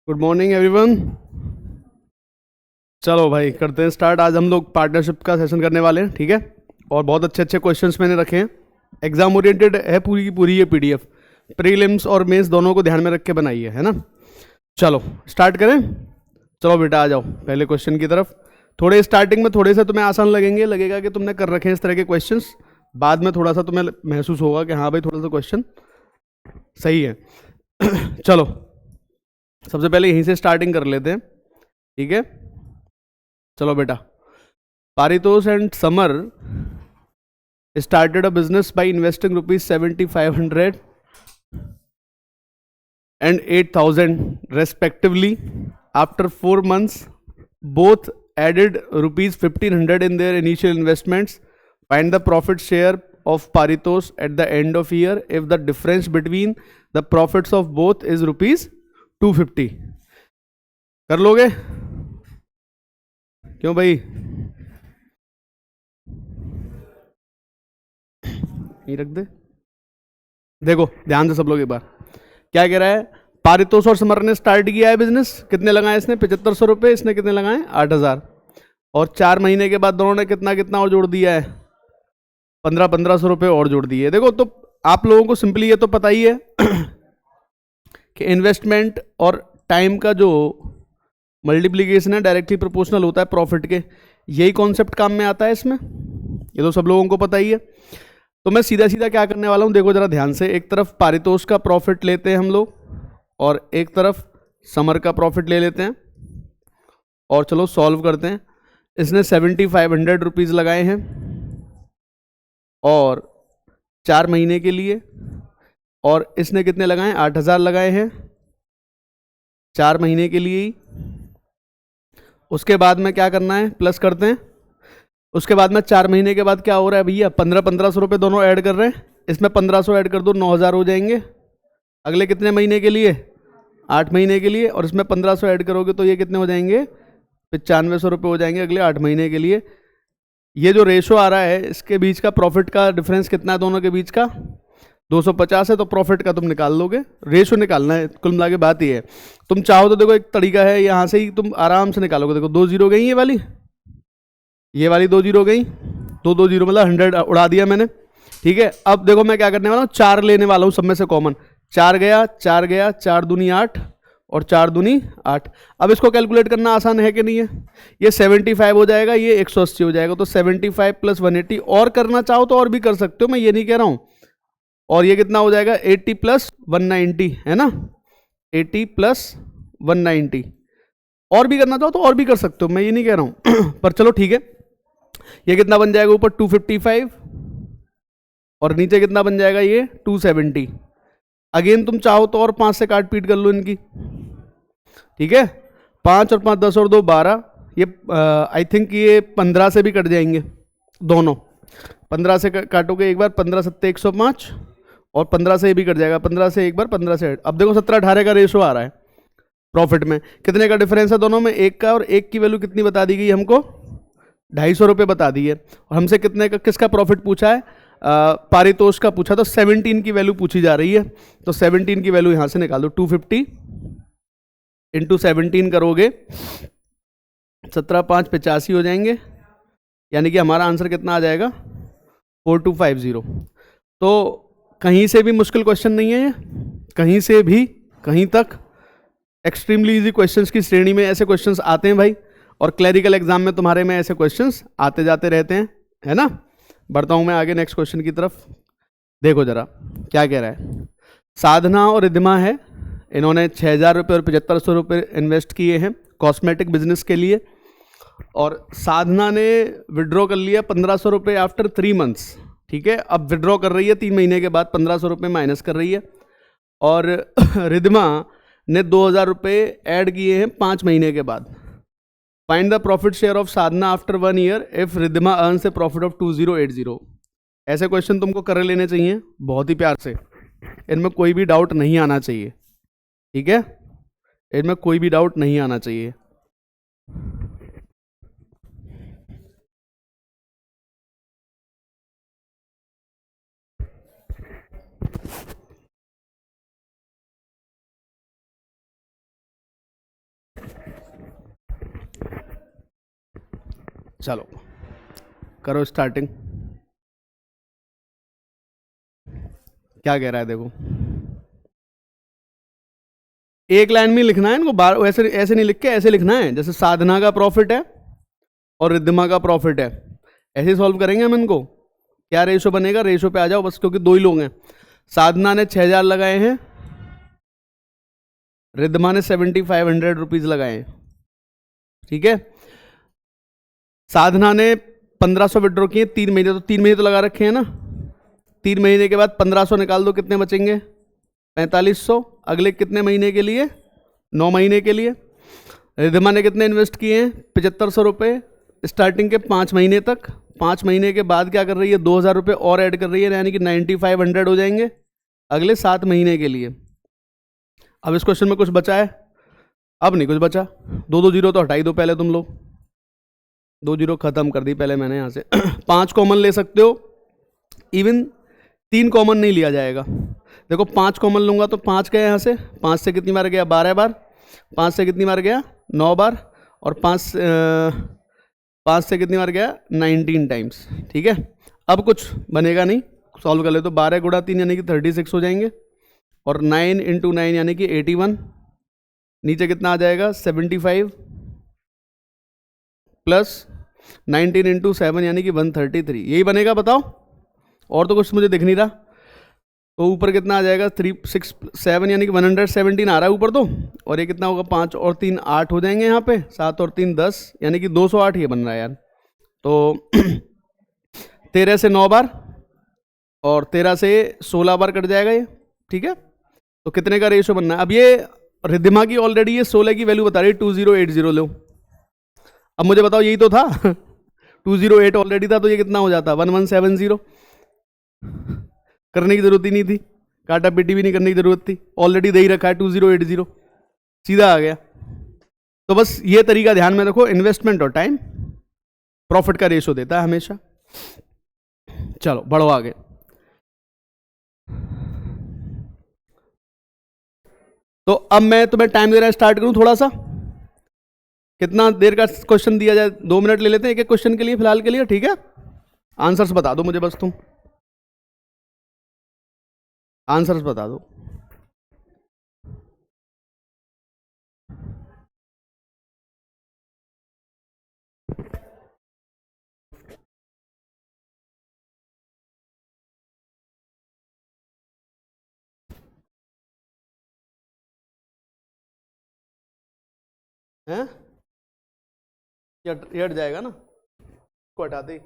Good morning everyone. चलो भाई करते हैं स्टार्ट। आज हम लोग पार्टनरशिप का सेशन करने वाले हैं, ठीक है। और बहुत अच्छे अच्छे क्वेश्चंस मैंने रखे हैं। एग्जाम ओरिएंटेड है पूरी की पूरी ये पीडीएफ। प्रीलिम्स और मेंस दोनों को ध्यान में रख के बनाई है ना। चलो स्टार्ट करें। चलो बेटा आ जाओ पहले क्वेश्चन की तरफ। थोड़े स्टार्टिंग में थोड़े से तुम्हें आसान लगेंगे, लगेगा कि तुमने कर रखे हैं इस तरह के क्वेश्चंस। बाद में थोड़ा सा तुम्हें महसूस होगा कि हाँ भाई थोड़ा सा क्वेश्चन सही है। चलो सबसे पहले यहीं से स्टार्टिंग कर लेते हैं, ठीक है। चलो बेटा, Paritosh and summer started a business by investing rupees 7500 and 8000 respectively. After 4 months, both added rupees 1500 in their initial investments. Find the profit share of Paritosh at the end of year if the difference between the profits of both is rupees 250. कर लोगे क्यों भाई? नहीं रख दे। देखो ध्यान से सब लोग एक बार, क्या कह रहा है। पारितोष और समर ने स्टार्ट किया है बिजनेस। कितने लगाए इसने? 7500 रुपये। इसने कितने लगाए? 8000। और 4 महीने के बाद दोनों ने कितना कितना और जोड़ दिया है? 1500 रुपये और जोड़ दिए। देखो तो आप लोगों को सिंपली ये तो पता ही है कि इन्वेस्टमेंट और टाइम का जो मल्टीप्लीकेशन है डायरेक्टली प्रोपोर्शनल होता है प्रॉफिट के। यही कॉन्सेप्ट काम में आता है इसमें, ये तो सब लोगों को पता ही है। तो मैं सीधा सीधा क्या करने वाला हूं, देखो जरा ध्यान से। एक तरफ पारितोष का प्रॉफिट लेते हैं हम लोग और एक तरफ समर का प्रॉफिट ले लेते हैं और चलो सॉल्व करते हैं। इसने 7500 रुपीज़ लगाए हैं और 4 महीने के लिए, और इसने कितने लगाए? 8000 लगाए हैं 4 महीने के लिए ही। उसके बाद में क्या करना है? प्लस करते हैं। उसके बाद में 4 महीने के बाद क्या हो रहा है भैया? 1500 रुपये दोनों ऐड कर रहे हैं। इसमें 1500 ऐड कर दो, 9000 हो जाएंगे। अगले कितने महीने के लिए? 8 महीने के लिए। और इसमें 1500 ऐड करोगे तो ये कितने हो जाएंगे? 9500 रुपये हो जाएंगे अगले 8 महीने के लिए। ये जो रेशो आ रहा है इसके बीच का प्रॉफिट का डिफरेंस कितना है दोनों के बीच का? 250 है। तो प्रॉफिट का तुम निकाल लोगे, रेशो निकालना है। कुल मिला के बात ये है। तुम चाहो तो देखो एक तरीका है, यहाँ से ही तुम आराम से निकालोगे। देखो 2 जीरो गई ये वाली 2 जीरो गई। 2 जीरो मतलब 100 उड़ा दिया मैंने, ठीक है। अब देखो मैं क्या करने वाला हूँ, 4 लेने वाला हूँ सब में से कॉमन। 4 गया, 4 गया, 4 दूनी 8 और 4 दूनी 8। अब इसको कैलकुलेट करना आसान है कि नहीं है? ये 75 हो जाएगा, ये 180 हो जाएगा। तो 75 प्लस 180, और करना चाहो तो और भी कर सकते हो, मैं ये नहीं कह रहा हूँ। और ये कितना हो जाएगा? 80 प्लस 190 है ना, 80 प्लस 190। और भी करना चाहो तो और भी कर सकते हो, मैं ये नहीं कह रहा हूँ पर चलो ठीक है। ये कितना बन जाएगा? ऊपर 255 और नीचे कितना बन जाएगा? ये 270। अगेन तुम चाहो तो और 5 से काट पीट कर लो इनकी, ठीक है। 5 और 5 10 और 2 12। ये आई थिंक ये 15 से भी कट जाएंगे दोनों। 15 से काटोगे एक बार, 15 सत्ते 105 और 15 से ये भी कट जाएगा। 15 से एक बार, 15 से। अब देखो 17-18 का रेशो आ रहा है प्रॉफिट में। कितने का डिफरेंस है दोनों में? 1 का। और 1 की वैल्यू कितनी बता दी गई हमको? 250 रुपये बता दी है। और हमसे कितने का किसका प्रॉफिट पूछा है? पारितोष का पूछा। तो 17 की वैल्यू पूछी जा रही है। तो 17 की वैल्यू यहां से निकाल दो। 250 इंटू 17 करोगे, 17 5 85 हो जाएंगे। यानी कि हमारा आंसर कितना आ जाएगा? 4250। तो कहीं से भी मुश्किल क्वेश्चन नहीं है ये, कहीं से भी कहीं तक। एक्सट्रीमली इजी क्वेश्चंस की श्रेणी में ऐसे क्वेश्चंस आते हैं भाई। और क्लरिकल एग्जाम में तुम्हारे में ऐसे क्वेश्चंस आते जाते रहते हैं, है ना। बढ़ता हूं मैं आगे नेक्स्ट क्वेश्चन की तरफ। देखो जरा क्या कह रहा है। साधना और रिद्धिमा है, इन्होंने 6000 रुपये और 7500 रुपये इन्वेस्ट किए हैं कॉस्मेटिक बिजनेस के लिए। और साधना ने विड्रॉ कर लिया 1500 रुपये आफ्टर 3 मंथ्स, ठीक है। अब विड्रॉ कर रही है 3 महीने के बाद, 1500 रुपये माइनस कर रही है। और रिद्धिमा ने 2000 रुपये ऐड किए हैं 5 महीने के बाद। Find the profit share of Sadhana after 1 year if Riddhima earns A profit of 2080। ऐसे क्वेश्चन तुमको कर लेने चाहिए बहुत ही प्यार से, इनमें कोई भी डाउट नहीं आना चाहिए, ठीक है। इनमें कोई भी डाउट नहीं आना चाहिए। चलो करो स्टार्टिंग। क्या कह रहा है देखो, एक लाइन में लिखना है इनको, बार ऐसे ऐसे नहीं लिख के ऐसे लिखना है, जैसे साधना का प्रॉफिट है और रिद्धिमा का प्रॉफिट है, ऐसे सॉल्व करेंगे हम इनको। क्या रेशो बनेगा, रेशो पे आ जाओ बस, क्योंकि दो ही लोग हैं। साधना ने 6,000 लगाए हैं, रिद्धिमा ने 7,500 रुपीज लगाए हैं, ठीक है। साधना ने 1,500 विड्रॉ किए 3 महीने, तो 3 महीने तो लगा रखे हैं ना। 3 महीने के बाद 1,500 निकाल दो, कितने बचेंगे 4,500। अगले कितने महीने के लिए, 9 महीने के लिए। रिद्धिमा ने कितने इन्वेस्ट किए हैं 7,500 रुपये स्टार्टिंग के 5 महीने तक। 5 महीने के बाद क्या कर रही है 2,000 रुपये और ऐड कर रही है, यानी कि 9,500 हो जाएंगे अगले 7 महीने के लिए। अब इस क्वेश्चन में कुछ बचा है, अब नहीं कुछ बचा। 2 जीरो तो हटाई दो पहले तुम लोग, 2 जीरो खत्म कर दी पहले मैंने यहाँ से। 5 कॉमन ले सकते हो, इवन 3 कॉमन नहीं लिया जाएगा। देखो 5 कॉमन लूंगा तो 5 गया यहाँ से, 5 से कितनी बार गया 12 बार, 5 से कितनी बार गया 9 बार, और 5 से कितनी बार गया 19 टाइम्स, ठीक है। अब कुछ बनेगा नहीं, सॉल्व कर ले तो 12 गुणा 3 यानी कि 36 हो जाएंगे, और 9 इंटू 9 यानी कि 81, नीचे कितना आ जाएगा 75, प्लस 19 इंटू 7 यानी कि 133, यही बनेगा बताओ। और तो कुछ मुझे दिख नहीं रहा। तो ऊपर कितना आ जाएगा 367 यानी कि 117 आ रहा है ऊपर तो, और ये कितना होगा 5 और 3 8 हो जाएंगे यहाँ पे, 7 और 3 10 यानी कि 208 ये बन रहा है यार। तो 13 से 9 बार और 13 से 16 बार कट जाएगा ये, ठीक है। तो कितने का रेशो बनना है। अब ये रिद्धिमा की ऑलरेडी ये 16 की वैल्यू बता रही है, 2080 लो। अब मुझे बताओ यही तो था 208 ऑलरेडी था, तो ये कितना हो जाता 1170। करने की जरूरत ही नहीं थी, काटा पीटी भी नहीं करने की जरूरत थी, ऑलरेडी दे ही रखा है 2080, सीधा आ गया। तो बस ये तरीका ध्यान में रखो, इन्वेस्टमेंट और टाइम प्रॉफिट का रेशो देता है हमेशा। चलो बढ़ो आगे। तो अब मैं तुम्हें टाइम देना स्टार्ट करूं थोड़ा सा, कितना देर का क्वेश्चन दिया जाए, 2 मिनट ले लेते हैं एक एक क्वेश्चन के लिए फिलहाल के लिए, ठीक है। आंसर्स बता दो मुझे बस, तुम आंसर्स बता दो। हैं ये हट जाएगा ना, को हटा दे।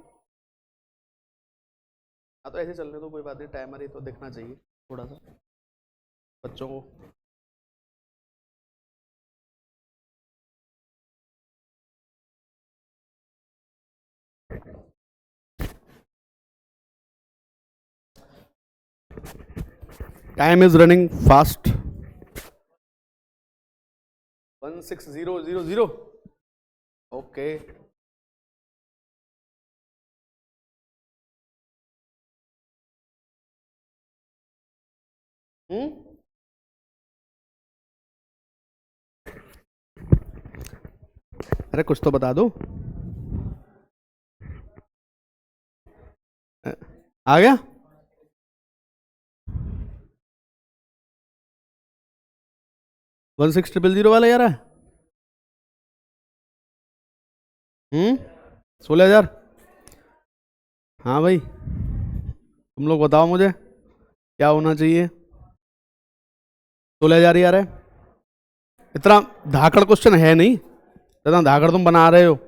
हाँ तो ऐसे चलने दो, कोई बात नहीं, टाइमर ही तो देखना चाहिए थोड़ा सा बच्चों को। Time is running fast. 16000, okay. अरे कुछ तो बता दो। आ गया। वन 1600 वाला यार है। 16,000। हाँ भाई तुम लोग बताओ मुझे क्या होना चाहिए। 16,000 यार है, इतना धाकड़ क्वेश्चन है नहीं, इतना धाकड़ तुम बना रहे हो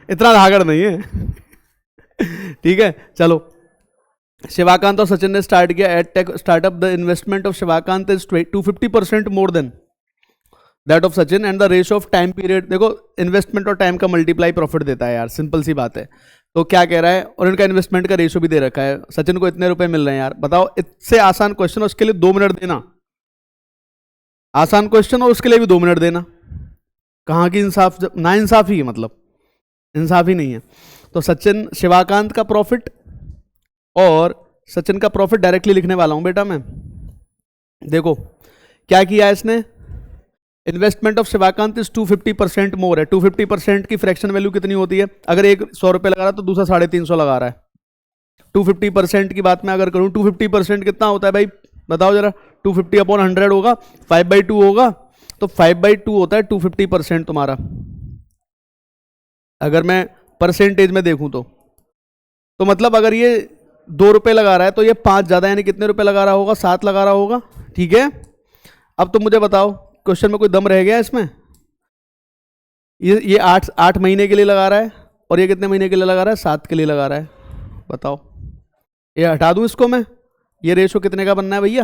इतना धाकड़ नहीं है ठीक है। चलो, शिवाकांत और सचिन ने स्टार्ट किया edtech startup. The investment of Shivakant is 250% more than that of Sachin and the ratio of time period. देखो इन्वेस्टमेंट और टाइम का मल्टीप्लाई प्रॉफिट देता है यार, सिंपल सी बात है। तो क्या कह रहा है, और इनका इन्वेस्टमेंट का रेशियो भी दे रखा है। सचिन को इतने रुपए मिल रहे हैं यार, बताओ इससे आसान क्वेश्चन, उसके लिए 2 मिनट देना। आसान क्वेश्चन और उसके लिए भी 2 मिनट देना, कहाँ की इंसाफ, ना इंसाफी है, मतलब इंसाफ ही नहीं है। तो सचिन शिवाकांत का प्रॉफिट और सचिन का प्रॉफिट डायरेक्टली लिखने वाला हूं बेटा मैं। देखो क्या किया इसने, इन्वेस्टमेंट ऑफ शिवाकांत इज 250% मोर है। 250% की फ्रैक्शन वैल्यू कितनी होती है? अगर एक 100 रुपये लगा रहा है तो दूसरा 350 लगा रहा है। 250% की बात मैं अगर करूं, 250% कितना होता है भाई बताओ जरा? 250/100 होगा, 5/2 होगा, तो 5/2 होता है 250% तुम्हारा। अगर मैं परसेंटेज में देखूं तो मतलब अगर ये 2 रुपये लगा रहा है तो ये 5 ज्यादा यानी कितने रुपए लगा रहा होगा? 7 लगा रहा होगा। ठीक है, अब तुम मुझे बताओ क्वेश्चन में कोई दम रह गया इसमें? ये 8 महीने के लिए लगा रहा है और ये कितने महीने के लिए लगा रहा है? 7 के लिए लगा रहा है। बताओ, ये हटा दूं इसको मैं? ये रेशो कितने का बनना है भैया?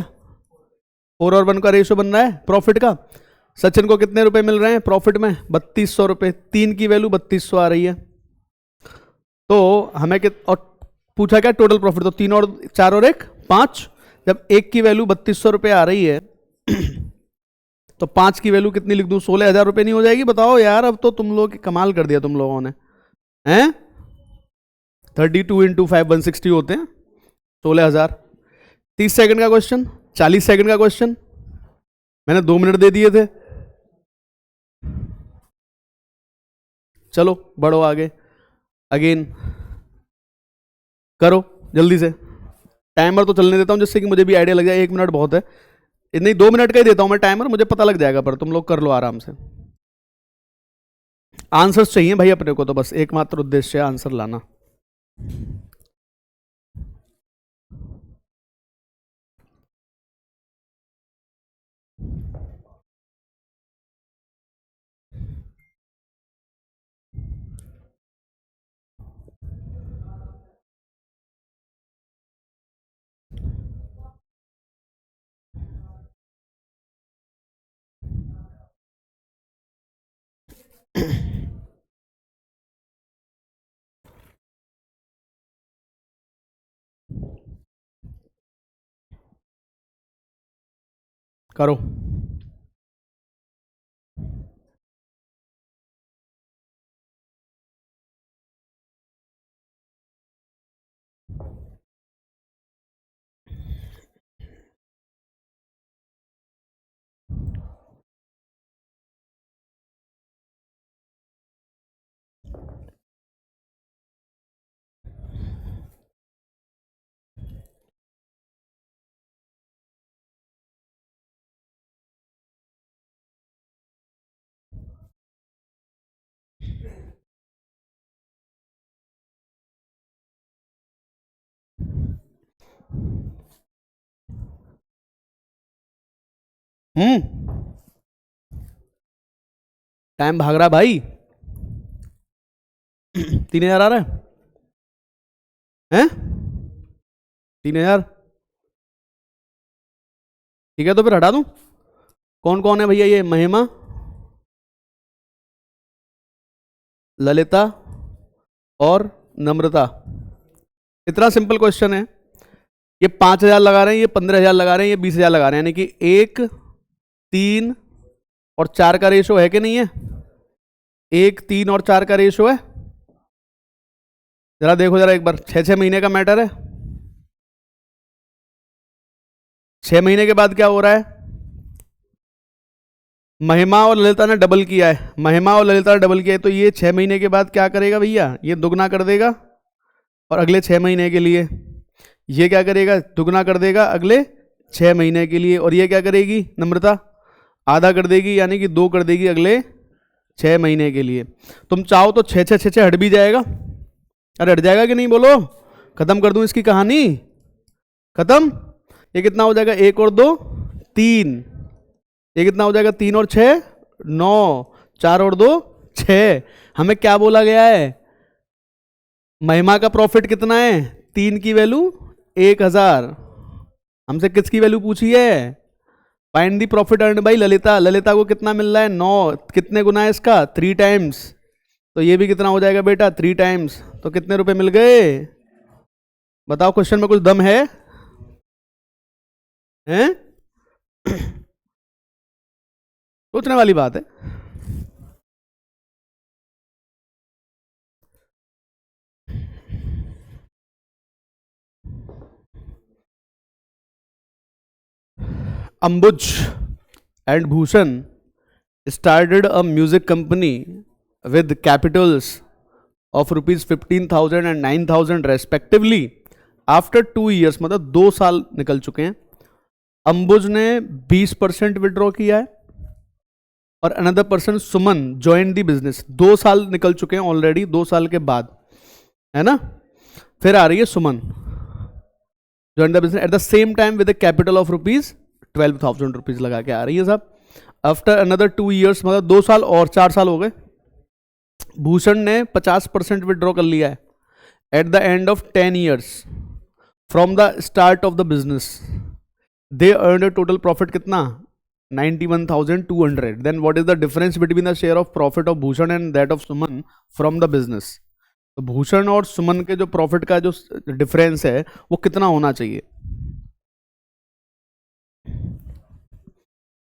4 और 1 का रेशो बन रहा है प्रॉफिट का। सचिन को कितने रुपए मिल रहे हैं प्रॉफिट में? 3200 रुपये। 3 की वैल्यू 3200 आ रही है। तो हमें और पूछा क्या टोटल प्रॉफिट? तो 3 और 4 और 1 5। जब 1 की वैल्यू 3200 रुपये आ रही है तो 5 की वैल्यू कितनी लिख दूं? 16,000 रुपये नहीं हो जाएगी? बताओ यार, अब तो तुम लोग कमाल कर दिया तुम लोगों ने, हैं? 32 × 5 160 होते हैं 16,000। 30 सेकंड का क्वेश्चन, 40 सेकंड का क्वेश्चन, मैंने 2 मिनट दे दिए थे। चलो बढ़ो आगे, अगेन करो जल्दी से। टाइमर तो चलने देता हूं जिससे कि मुझे भी आइडिया लग जाए। 1 मिनट बहुत है, नहीं 2 मिनट का ही देता हूं मैं टाइमर, मुझे पता लग जाएगा, पर तुम लोग कर लो आराम से। आंसर्स चाहिए भाई अपने को, तो बस एकमात्र उद्देश्य है आंसर लाना। करो। टाइम भाग रहा भाई। 3,000 आ रहा है? 3,000 ठीक है, तो फिर हटा दूं? कौन कौन है भैया? ये महिमा, ललिता और नम्रता। इतना सिंपल क्वेश्चन है। ये 5,000 लगा रहे हैं, ये 15,000 लगा रहे हैं, ये 20,000 लगा रहे हैं, यानी कि 1 3 और 4 का रेशो है कि नहीं है? 1 3 और 4 का रेशो है। जरा देखो जरा एक बार, 6 महीने का मैटर है। 6 महीने के बाद क्या हो रहा है? महिमा और ललिता ने डबल किया है, महिमा और ललिता ने डबल किया है, तो ये 6 महीने के बाद क्या करेगा भैया? ये दुगना कर देगा। और अगले 6 महीने के लिए ये क्या करेगा? दुगना कर देगा अगले 6 महीने के लिए। और ये क्या करेगी नम्रता? आधा कर देगी, यानी कि 2 कर देगी अगले 6 महीने के लिए। तुम चाहो तो 6 6 6 6 हट भी जाएगा। अरे हट जाएगा कि नहीं बोलो? खत्म कर दूं इसकी कहानी? खत्म। ये कितना हो जाएगा? 1 और 2 3। ये कितना हो जाएगा? 3 और 6 9, 4 और 2 6। हमें क्या बोला गया है? महिमा का प्रॉफिट कितना है? 3 की वैल्यू 1,000। हमसे किसकी वैल्यू पूछी है? Find the profit earn by Lalita. Lalita को कितना मिल रहा है? 9। कितने गुना है इसका? 3 टाइम्स। तो ये भी कितना हो जाएगा बेटा? 3 टाइम्स। तो कितने रुपए मिल गए? बताओ, क्वेश्चन में कुछ दम है? हैं? सोचने वाली बात है। Ambuj and Bhushan started a music company with capitals of rupees 15,000 and 9,000 respectively after 2 years, मतलब 2 साल निकल चुके हैं, अंबुज ने 20% विड्रॉ किया है और another person Suman join the business. 2 साल निकल चुके हैं ऑलरेडी, 2 साल के बाद, है ना। फिर आ रही है Suman join the business at the same time with capital of rupees 12,000 rupees लगा के आ रही है साहब। आफ्टर अनदर 2 years, मतलब 2 साल और 4 साल हो गए, भूषण ने 50% विड्रॉ कर लिया है at the end of 10 years from the start of the business. They earn a total profit कितना, 91,200। Then what is the difference between the share of profit of Bhushan and that of Suman from the business. तो भूषण और सुमन के जो profit का जो difference है वो कितना होना चाहिए।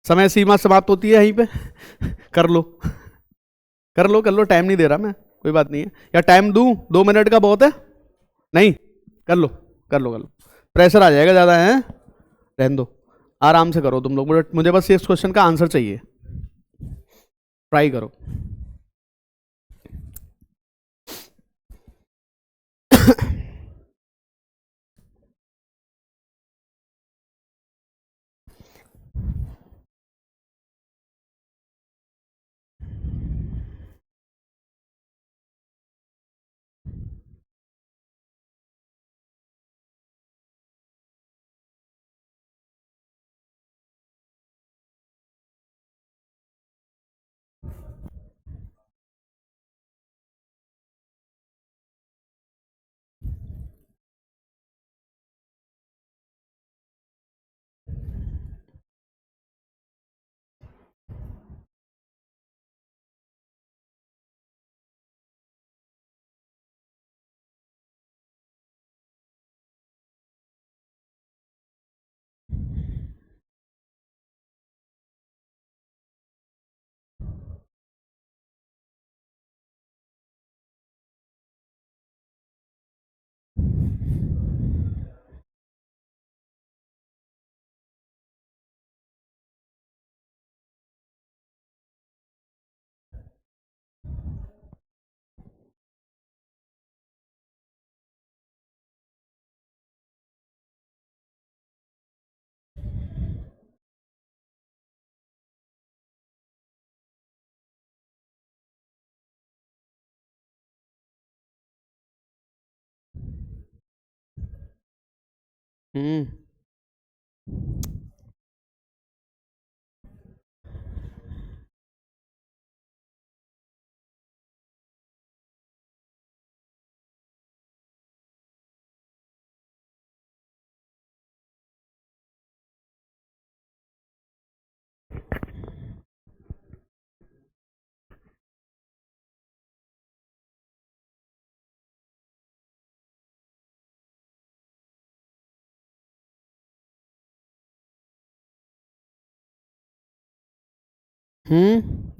समय सीमा समाप्त होती है यहीं पे। कर लो कर लो कर लो, टाइम नहीं दे रहा मैं, कोई बात नहीं है। या टाइम दूं, 2 मिनट का बहुत है, नहीं कर लो कर लो कर लो, प्रेशर आ जाएगा ज़्यादा है, रहने दो, आराम से करो तुम लोग। मुझे बस इस क्वेश्चन का आंसर चाहिए, ट्राई करो। हम्म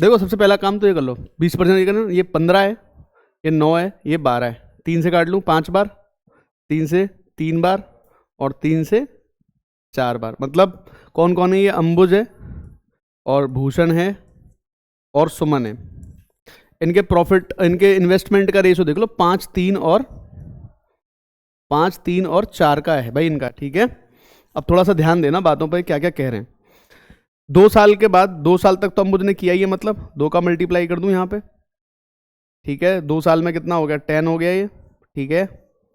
देखो सबसे पहला काम तो ये कर लो, 20% ये करना, ये 15 है, ये 9 है, ये 12 है, 3 से काट लूँ 5 बार, 3 से 3 बार और 3 से 4 बार। मतलब कौन कौन है, ये अंबुज है और भूषण है और सुमन है। इनके प्रॉफिट, इनके इन्वेस्टमेंट का रेशो देख लो, 5, 3 और 4 का है भाई इनका, ठीक है। अब थोड़ा सा ध्यान देना बातों पर, क्या क्या कह रहे हैं। 2 साल के बाद, 2 साल तक तो अंबुज ने किया ही है, मतलब 2 का मल्टीप्लाई कर दूं यहाँ पे, ठीक है। 2 साल में कितना हो गया, 10 हो गया ये, ठीक है।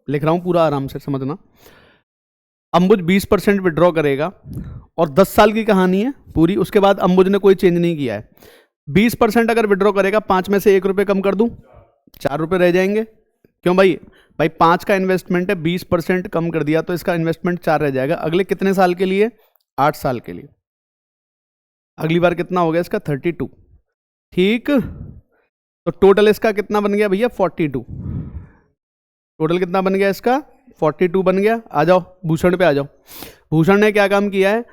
लिख रहा हूँ पूरा, आराम से समझना। अंबुज 20% विड्रॉ करेगा और 10 साल की कहानी है पूरी, उसके बाद अंबुज ने कोई चेंज नहीं किया है। 20% अगर विड्रॉ करेगा, 5 में से 1 रुपये कम कर दूं, 4 रुपये रह जाएंगे। क्यों भाई, 5 का इन्वेस्टमेंट है, 20% कम कर दिया तो इसका इन्वेस्टमेंट 4 रह जाएगा। अगले कितने साल के लिए, 8 साल के लिए। अगली बार कितना हो गया इसका, 32, ठीक। तो टोटल इसका कितना बन गया भैया, 42। टोटल कितना बन गया इसका, 42 बन गया। आ जाओ भूषण पे आ जाओ। भूषण ने क्या काम किया है,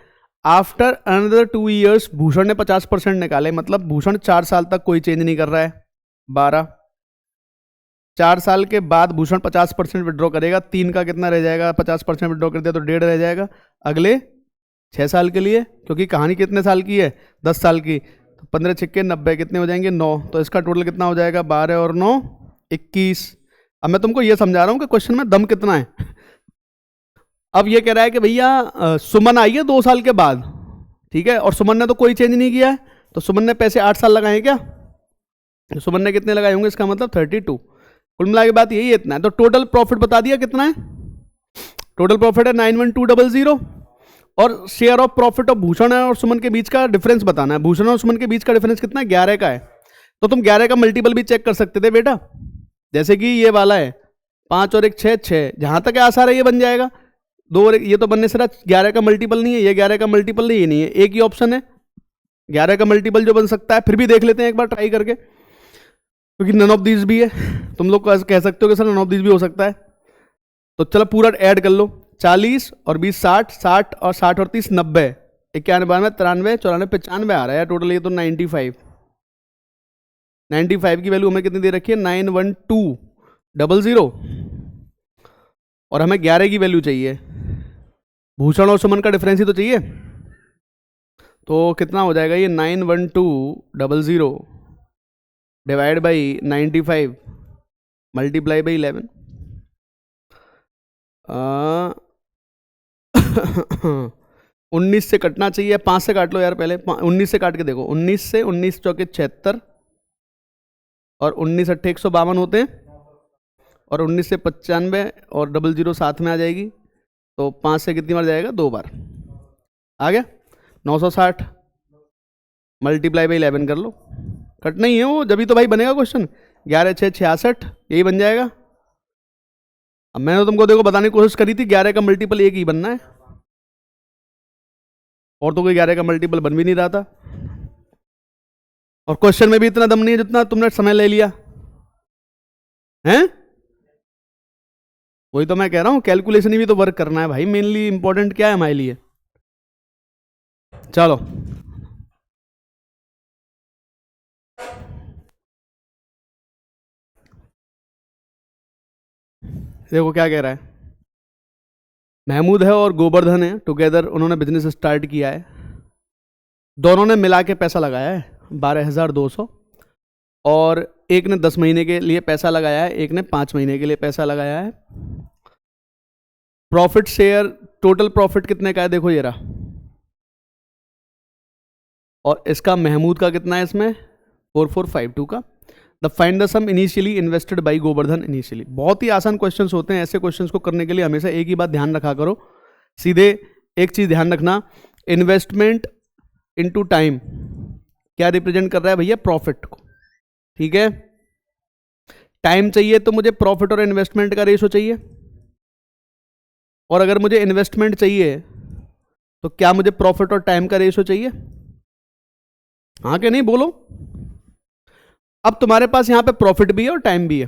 आफ्टर अनदर 2 years भूषण ने 50% निकाले, मतलब भूषण 4 साल तक कोई चेंज नहीं कर रहा है, 12। 4 साल के बाद भूषण 50% विड्रॉ करेगा, 3 का कितना रह जाएगा, 50% विड्रॉ कर दिया तो 1.5 रह जाएगा। अगले 6 साल के लिए, क्योंकि कहानी कितने साल की है, 10 साल की, तो 15 छिक्के 90, कितने हो जाएंगे 9। तो इसका टोटल कितना हो जाएगा 12 और 9 21। अब मैं तुमको ये समझा रहा हूँ कि क्वेश्चन में दम कितना है। अब ये कह रहा है कि भैया सुमन आई है 2 साल के बाद, ठीक है, और सुमन ने तो कोई चेंज नहीं किया है, तो सुमन ने पैसे 8 साल लगाए क्या? तो सुमन ने कितने लगाए होंगे, इसका मतलब 32। कुल मिला के बात यही है, इतना है। तो टोटल प्रॉफिट बता दिया कितना है, टोटल प्रॉफिट है 91200, और share of profit of Bhushan और सुमन के बीच का डिफरेंस बताना है। भूषण और सुमन के बीच का डिफरेंस कितना है, 11 का है। तो तुम 11 का मल्टीपल भी चेक कर सकते थे बेटा, जैसे कि ये वाला है 5 और 1 6, 6 जहां तक आसार है ये बन जाएगा। 2 और 1 ये तो बनने से 11 का मल्टीपल नहीं है, ये 11 का मल्टीपल नहीं, ये नहीं है, एक ही ऑप्शन है 11 का मल्टीपल जो बन सकता है। फिर भी देख लेते हैं एक बार ट्राई करके, क्योंकि नन ऑफ दीज भी है। तुम लोग कह सकते हो कि सर नन ऑफ दीज भी हो सकता है। तो चलो पूरा ऐड कर लो, 40 और 20 60, 60 और 60 और 30 90, 91 92 93 94 95 आ रहा है टोटल। ये तो 95 की वैल्यू हमें कितनी दे रखी है 91200, और हमें 11 की वैल्यू चाहिए। भूषण और सुमन का डिफरेंस ही तो चाहिए। तो कितना हो जाएगा ये 91200 डिवाइड बाई 95 मल्टीप्लाई बाई 11। 19 से कटना चाहिए, 5 से काट लो यार पहले, 19 से काट के देखो, 19 से 19 चौके 76 और 19 अट्ठे 152 होते हैं, और 19 से 95 और 00 साथ में आ जाएगी। तो 5 से कितनी बार जाएगा, 2 बार आ गया। 960 मल्टीप्लाई बाई 11 कर लो, कट नहीं है वो, जब ही तो भाई बनेगा क्वेश्चन। 11 6 66 यही बन जाएगा। अब मैंने तो तुमको देखो बताने की कोशिश करी थी 11 का मल्टीपल एक ही बनना है, और तो कोई 11 का मल्टीपल बन भी नहीं रहा था, और क्वेश्चन में भी इतना दम नहीं है जितना तुमने समय ले लिया हैं। वही तो मैं कह रहा हूं, कैलकुलेशन भी तो वर्क करना है भाई, मेनली इंपॉर्टेंट क्या है हमारे लिए। चलो देखो क्या कह रहा है। महमूद है और गोवर्धन है टुगेदर, उन्होंने बिजनेस स्टार्ट किया है। दोनों ने मिला के पैसा लगाया है 12,200, और एक ने 10 महीने के लिए पैसा लगाया है, एक ने 5 महीने के लिए पैसा लगाया है। प्रॉफिट शेयर, टोटल प्रॉफिट कितने का है देखो ये रहा, और इसका महमूद का कितना है इसमें 4452 का। The find the sum initially invested by Govardhan initially. बहुत ही आसान क्वेश्चंस होते हैं, ऐसे क्वेश्चंस को करने के लिए हमेशा एक ही बात ध्यान रखा करो, सीधे एक चीज ध्यान रखना, इन्वेस्टमेंट इनटू टाइम क्या रिप्रेजेंट कर रहा है भैया, प्रॉफिट को, ठीक है। टाइम चाहिए तो मुझे प्रॉफिट और इन्वेस्टमेंट का रेशो चाहिए, और अगर मुझे इन्वेस्टमेंट चाहिए तो क्या मुझे प्रॉफिट और टाइम का रेशो चाहिए, हाँ कि नहीं बोलो। अब तुम्हारे पास यहां पे प्रॉफिट भी है और टाइम भी है,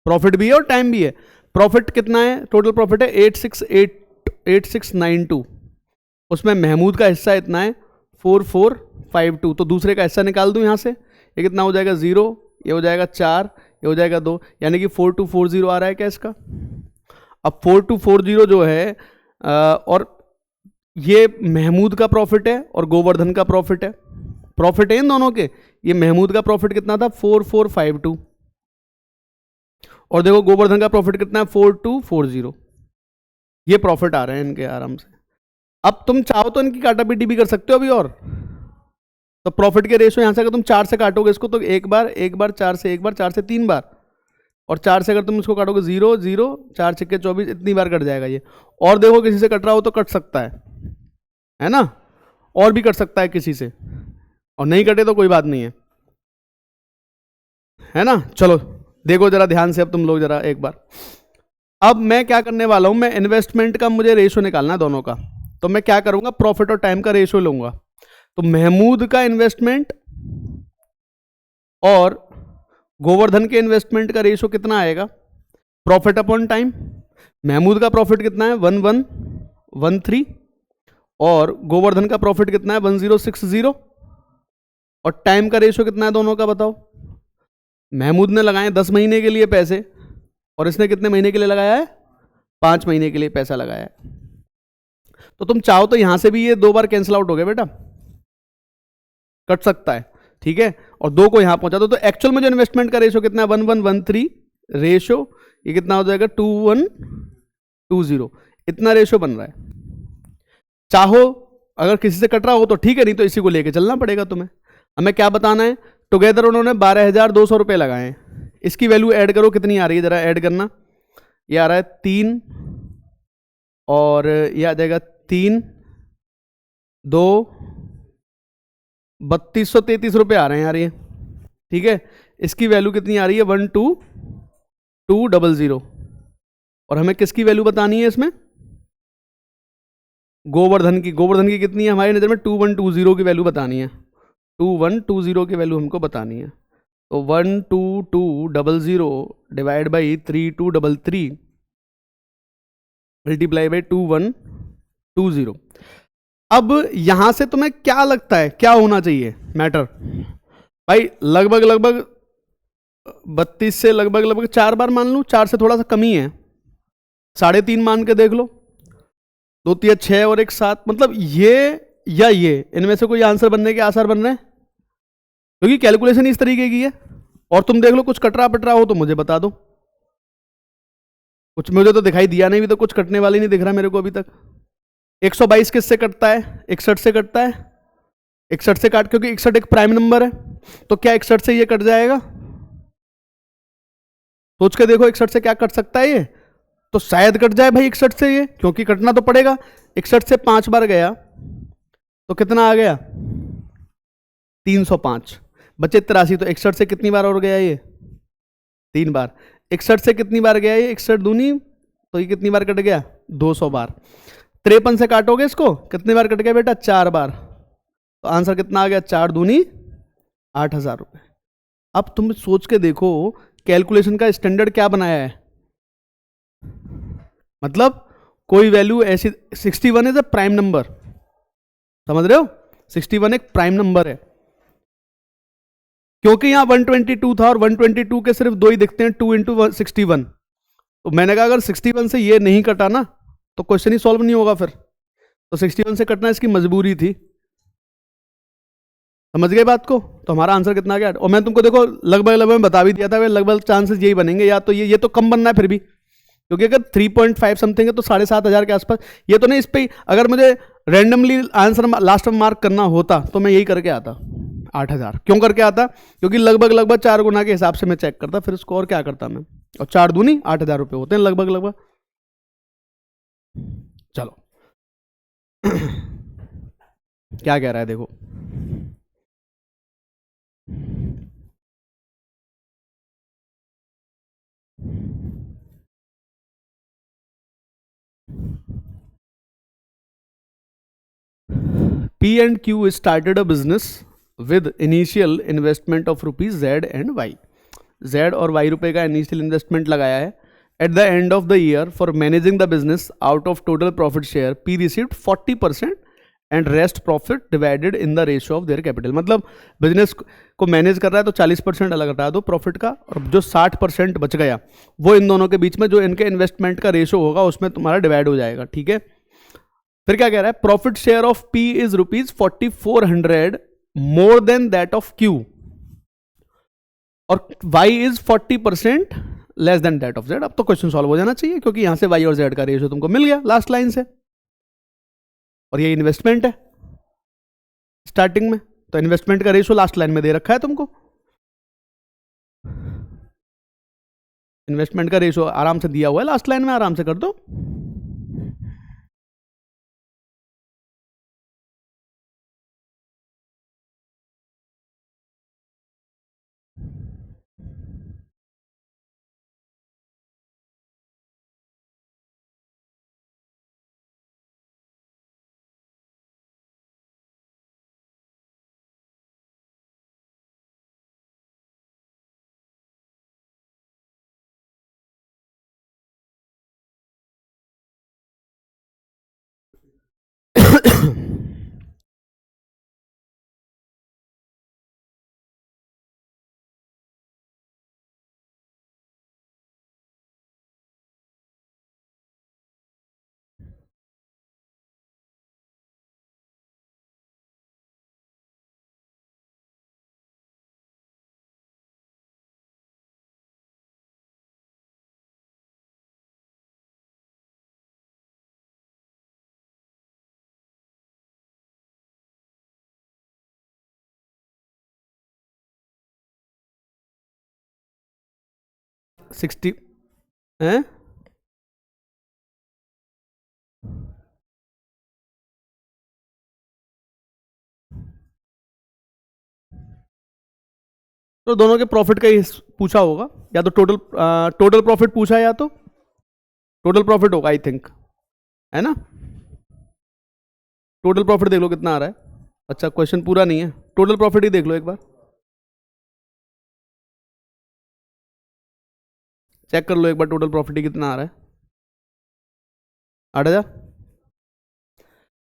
प्रॉफिट भी है और टाइम भी है। प्रॉफिट कितना है, टोटल प्रॉफिट है 8692, उसमें महमूद का हिस्सा इतना है 4452, तो दूसरे का हिस्सा निकाल दूं यहां से, ये कितना हो जाएगा 0, ये हो जाएगा 4, ये हो जाएगा 2, यानी कि 4240 आ रहा है क्या इसका। अब 4240 जो है और ये महमूद का प्रॉफिट है और गोवर्धन का प्रॉफिट है, प्रॉफिट है इन दोनों के। ये महमूद का प्रॉफिट कितना था 4452, और देखो गोवर्धन का प्रॉफिट कितना है 4240, ये प्रॉफिट आ रहे हैं इनके आराम से। अब तुम चाहो तो इनकी काटा पीटी भी कर सकते हो अभी, और तो प्रॉफिट के रेशो यहां से अगर तुम 4 से काटोगे इसको तो एक बार 4 से, एक बार 4 से 3 बार, और 4 से अगर तुम इसको काटोगे 0 0 4 छक्के 24, इतनी बार कट जाएगा ये। और देखो किसी से कट रहा हो तो कट सकता है ना, और भी कट सकता है किसी से, और नहीं कटे तो कोई बात नहीं है ना। चलो देखो जरा ध्यान से अब तुम लोग जरा एक बार। अब मैं क्या करने वाला हूं, मैं इन्वेस्टमेंट का मुझे रेशो निकालना है दोनों का, तो मैं क्या करूंगा प्रॉफिट और टाइम का रेशो लूंगा। तो महमूद का इन्वेस्टमेंट और गोवर्धन के इन्वेस्टमेंट का रेशो कितना आएगा, प्रॉफिट अपॉन टाइम। महमूद का प्रॉफिट कितना है 1113, और गोवर्धन का प्रॉफिट कितना है 1060, और टाइम का रेशो कितना है दोनों का बताओ। महमूद ने लगाए 10 महीने के लिए पैसे, और इसने कितने महीने के लिए लगाया है 5 महीने के लिए पैसा लगाया है। तो तुम चाहो तो यहां से भी ये 2 बार कैंसिल आउट हो गया बेटा, कट सकता है, ठीक है, और 2 को यहाँ पहुंचा दो, तो एक्चुअल में जो इन्वेस्टमेंट का रेशो कितना है 1113 रेशो, ये कितना हो जाएगा 2120, इतना रेशो बन रहा है। चाहो अगर किसी से कट रहा हो तो ठीक है, नहीं तो इसी को लेके चलना पड़ेगा तुम्हें। हमें क्या बताना है, टुगेदर उन्होंने 12,200 रुपये लगाए हैं, इसकी वैल्यू ऐड करो कितनी आ रही है, जरा ऐड करना। ये आ रहा है 3 और ये आ जाएगा 3 2 3233 रुपये आ रहे हैं यार ये, ठीक है। इसकी वैल्यू कितनी आ रही है 12200, और हमें किसकी वैल्यू बतानी है इसमें, गोवर्धन की। गोवर्धन की कितनी है हमारी नज़र में 2120 की वैल्यू बतानी है, 2120 की वैल्यू हमको बतानी है। तो 12200 डिवाइड बाई 3233 मल्टीप्लाई बाई 2120। अब यहां से तुम्हें क्या लगता है क्या होना चाहिए मैटर, भाई लगभग लगभग 32 से लगभग लगभग 4 बार मान लूं, 4 से थोड़ा सा कम ही है, 3.5 मान के देख लो, 2 3 6 और 1 7, मतलब ये या ये, इनमें से कोई आंसर बनने के आसार बन रहे हैं, क्योंकि कैलकुलेशन इस तरीके की है। और तुम देख लो कुछ कटरा पटरा हो तो मुझे बता दो, कुछ मुझे तो दिखाई दिया नहीं, भी तो कुछ कटने वाली नहीं दिख रहा मेरे को अभी तक। 122 किससे कटता है, 61 से कटता है, 61 से काट, क्योंकि 61 एक प्राइम नंबर है, तो क्या 61 से ये कट जाएगा, सोच के देखो 61 से क्या कट सकता है ये, तो शायद कट जाए भाई 61 से ये, क्योंकि कटना तो पड़ेगा। 61 से 5 बार गया तो कितना आ गया 305, बचे 83, तो 61 से कितनी बार और गया ये 3 बार, 61 से कितनी बार गया ये 61 दूनी, तो ये कितनी बार कट गया 200 बार। 53 से काटोगे इसको, कितनी बार कट गया बेटा 4 बार, तो आंसर कितना आ गया 4 दूनी 8,000 रुपये। अब तुम सोच के देखो कैलकुलेशन का स्टैंडर्ड क्या बनाया है, मतलब कोई वैल्यू ऐसी, 61 इज अ प्राइम नंबर, समझ रहे हो, 61 एक प्राइम नंबर है, क्योंकि यहां 122 था और 122 के सिर्फ 2 ही दिखते हैं, 2 इंटू 61, तो मैंने कहा अगर 61 से ये नहीं कटा ना तो क्वेश्चन ही सॉल्व नहीं होगा फिर, तो 61 से कटना इसकी मजबूरी थी, समझ गए बात को। तो हमारा आंसर कितना आ गया, और मैं तुमको देखो लगभग लगभग बता भी दिया था, लगभग चांसेस यही बनेंगे, या तो ये तो कम बनना है फिर भी, क्योंकि अगर 3.5 समथिंग है तो 7,500 के आसपास, ये तो नहीं इस पे, अगर मुझे रैंडमली आंसर लास्ट में मार्क करना होता तो मैं यही करके आता 8,000, क्यों करके आता, क्योंकि लगभग लगभग 4 गुना के हिसाब से मैं चेक करता, फिर उसको और क्या करता मैं, और 4 दूनी 8,000 रुपये होते हैं लगभग लगभग। चलो क्या कह रहा है देखो, P&Q started a business with initial investment of rupees Z and Y. Z और Y रुपए का initial investment लगाया है. At the end of the year, for managing the business, out of total profit share, P received 40% and rest profit divided in the ratio of their capital. मतलब business को manage कर रहा है तो 40% अलग हटा दो प्रॉफिट का, और जो 60% बच गया वो इन दोनों के बीच में जो इनके इन्वेस्टमेंट का रेशो होगा उसमें तुम्हारा डिवाइड हो जाएगा, ठीक है। फिर क्या कह रहा है, profit share of P is ₹4,400 more than that of Q, और Y is 40% less than that of Z। अब तो क्वेश्चन सॉल्व हो जाना चाहिए, क्योंकि यहां से Y और Z का रेशियो तुमको मिल गया लास्ट लाइन से, और ये इन्वेस्टमेंट है स्टार्टिंग में, तो इन्वेस्टमेंट का रेशियो लास्ट लाइन में दे रखा है तुमको, इन्वेस्टमेंट का रेशियो आराम से दिया हुआ है लास्ट लाइन में, आराम से कर दो। 60 है, तो दोनों के प्रॉफिट का ही पूछा होगा, या तो टोटल प्रॉफिट पूछा है, या तो टोटल प्रॉफिट होगा आई थिंक, है ना। टोटल प्रॉफिट देख लो कितना आ रहा है। अच्छा क्वेश्चन पूरा नहीं है, टोटल प्रॉफिट ही देख लो एक बार, चेक कर लो एक बार टोटल प्रॉफिट ही कितना आ रहा है। 8,000।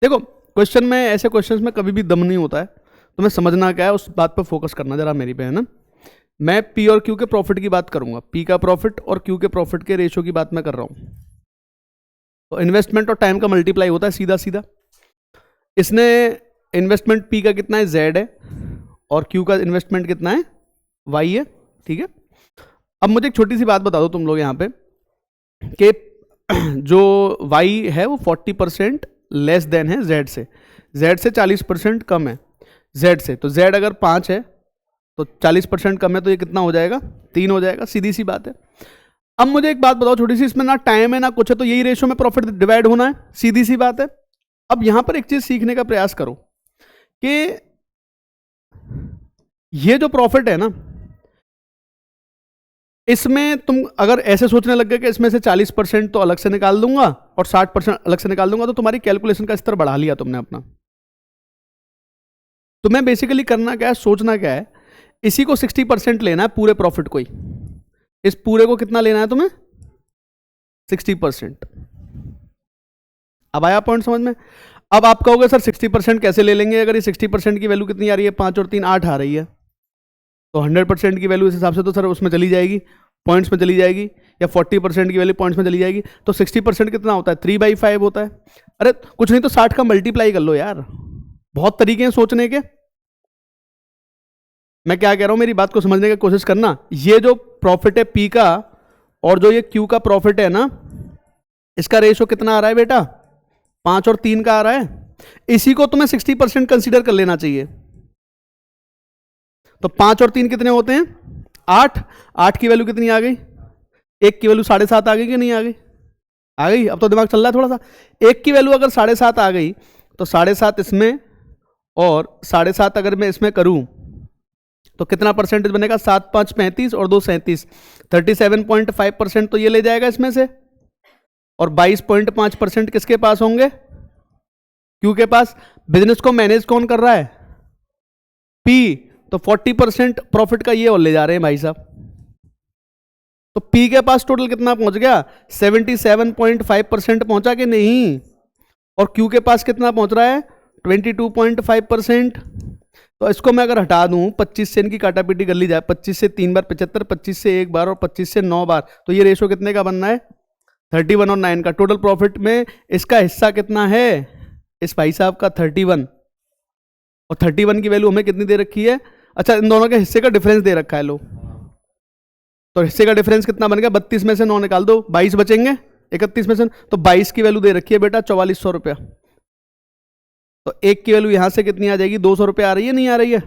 देखो क्वेश्चन में, ऐसे क्वेश्चंस में कभी भी दम नहीं होता है, तुम्हें समझना क्या है उस बात पे फोकस करना जरा मेरी पे, है ना। मैं पी और क्यू के प्रॉफिट की बात करूंगा, पी का प्रॉफिट और क्यू के प्रॉफिट के रेशियो की बात मैं कर रहा हूं। तो इन्वेस्टमेंट और टाइम का मल्टीप्लाई होता है सीधा सीधा। इसने इन्वेस्टमेंट पी का कितना है, जेड है, और क्यू का इन्वेस्टमेंट कितना है, वाई है, ठीक है। अब मुझे एक छोटी सी बात बता दो तुम लोग यहाँ पे कि जो वाई है वो 40% लेस देन है जेड से, जेड से 40% कम है जेड से। तो जेड अगर 5 है तो 40% कम है, तो ये कितना हो जाएगा, 3 हो जाएगा, सीधी सी बात है। अब मुझे एक बात बताओ छोटी सी, इसमें ना टाइम है ना कुछ है, तो यही रेशियो में प्रॉफिट डिवाइड होना है, सीधी सी बात है। अब यहां पर एक चीज सीखने का प्रयास करो कि ये जो प्रॉफिट है ना, इसमें तुम अगर ऐसे सोचने लग गए कि इसमें से 40% तो अलग से निकाल दूंगा और 60% अलग से निकाल दूंगा, तो तुम्हारी कैलकुलेशन का स्तर बढ़ा लिया तुमने अपना। तुम्हें बेसिकली करना क्या है, सोचना क्या है, इसी को 60% लेना है, पूरे प्रॉफिट को ही, इस पूरे को कितना लेना है तुम्हें, 60%। अब आया पॉइंट समझ में। अब आप कहोगे सर 60% कैसे ले लेंगे, अगर ये 60% की वैल्यू कितनी आ रही है, 5 और 3 8 आ रही है, तो 100% की वैल्यू इस हिसाब से तो सर उसमें चली जाएगी, पॉइंट्स में चली जाएगी, या 40% की वैल्यू पॉइंट्स में चली जाएगी। तो 60% कितना होता है, 3/5 होता है। अरे कुछ नहीं तो 60 का मल्टीप्लाई कर लो यार, बहुत तरीके हैं सोचने के। मैं क्या कह रहा हूं, मेरी बात को समझने की कोशिश करना। ये जो प्रॉफिट है पी का और जो ये क्यू का प्रॉफिट है ना, इसका रेशियो कितना आ रहा है बेटा, 5 और 3 का आ रहा है। इसी को तुम्हें 60% कंसीडर कर लेना चाहिए। तो 5 और 3 कितने होते हैं, 8। 8 की वैल्यू कितनी आ गई, 1 की वैल्यू 7.5 आ गई कि नहीं आ गई, आ गई। अब तो दिमाग चल रहा है थोड़ा सा। 1 की वैल्यू अगर 7.5 आ गई, तो 7.5 इसमें और 7.5 अगर मैं इसमें करूं तो कितना परसेंटेज बनेगा, 7 5 35 और 2 37, 37.5% तो ये ले जाएगा इसमें से, और 22.5% किसके पास होंगे, क्यू के पास। बिजनेस को मैनेज कौन कर रहा है, पी। तो 40% प्रॉफिट का ये और ले जा रहे हैं भाई साहब। तो पी के पास टोटल कितना पहुंच गया, 77.5% पहुंचा कि नहीं, और क्यू के पास कितना पहुंच रहा है, 22.5%। तो इसको मैं अगर हटा दूं, 25 से इनकी काटापीटी कर ली जाए, 25 से 3 बार 75, 25 से 1 बार और 25 से 9 बार, तो ये रेशो कितने का बनना है, 31 और 9 का। टोटल प्रॉफिट में इसका हिस्सा कितना है, इस भाई साहब का 31, और 31 की वैल्यू हमें कितनी दे रखी है, अच्छा इन दोनों के हिस्से का डिफरेंस दे रखा है लो। तो हिस्से का डिफरेंस कितना बन गया, 32 में से 9 निकाल दो, 22 बचेंगे, 31 में से, तो 22 की वैल्यू दे रखी है बेटा 4400 रुपया। तो 1 की वैल्यू यहां से कितनी आ जाएगी, 200 रुपये आ रही है, नहीं आ रही है।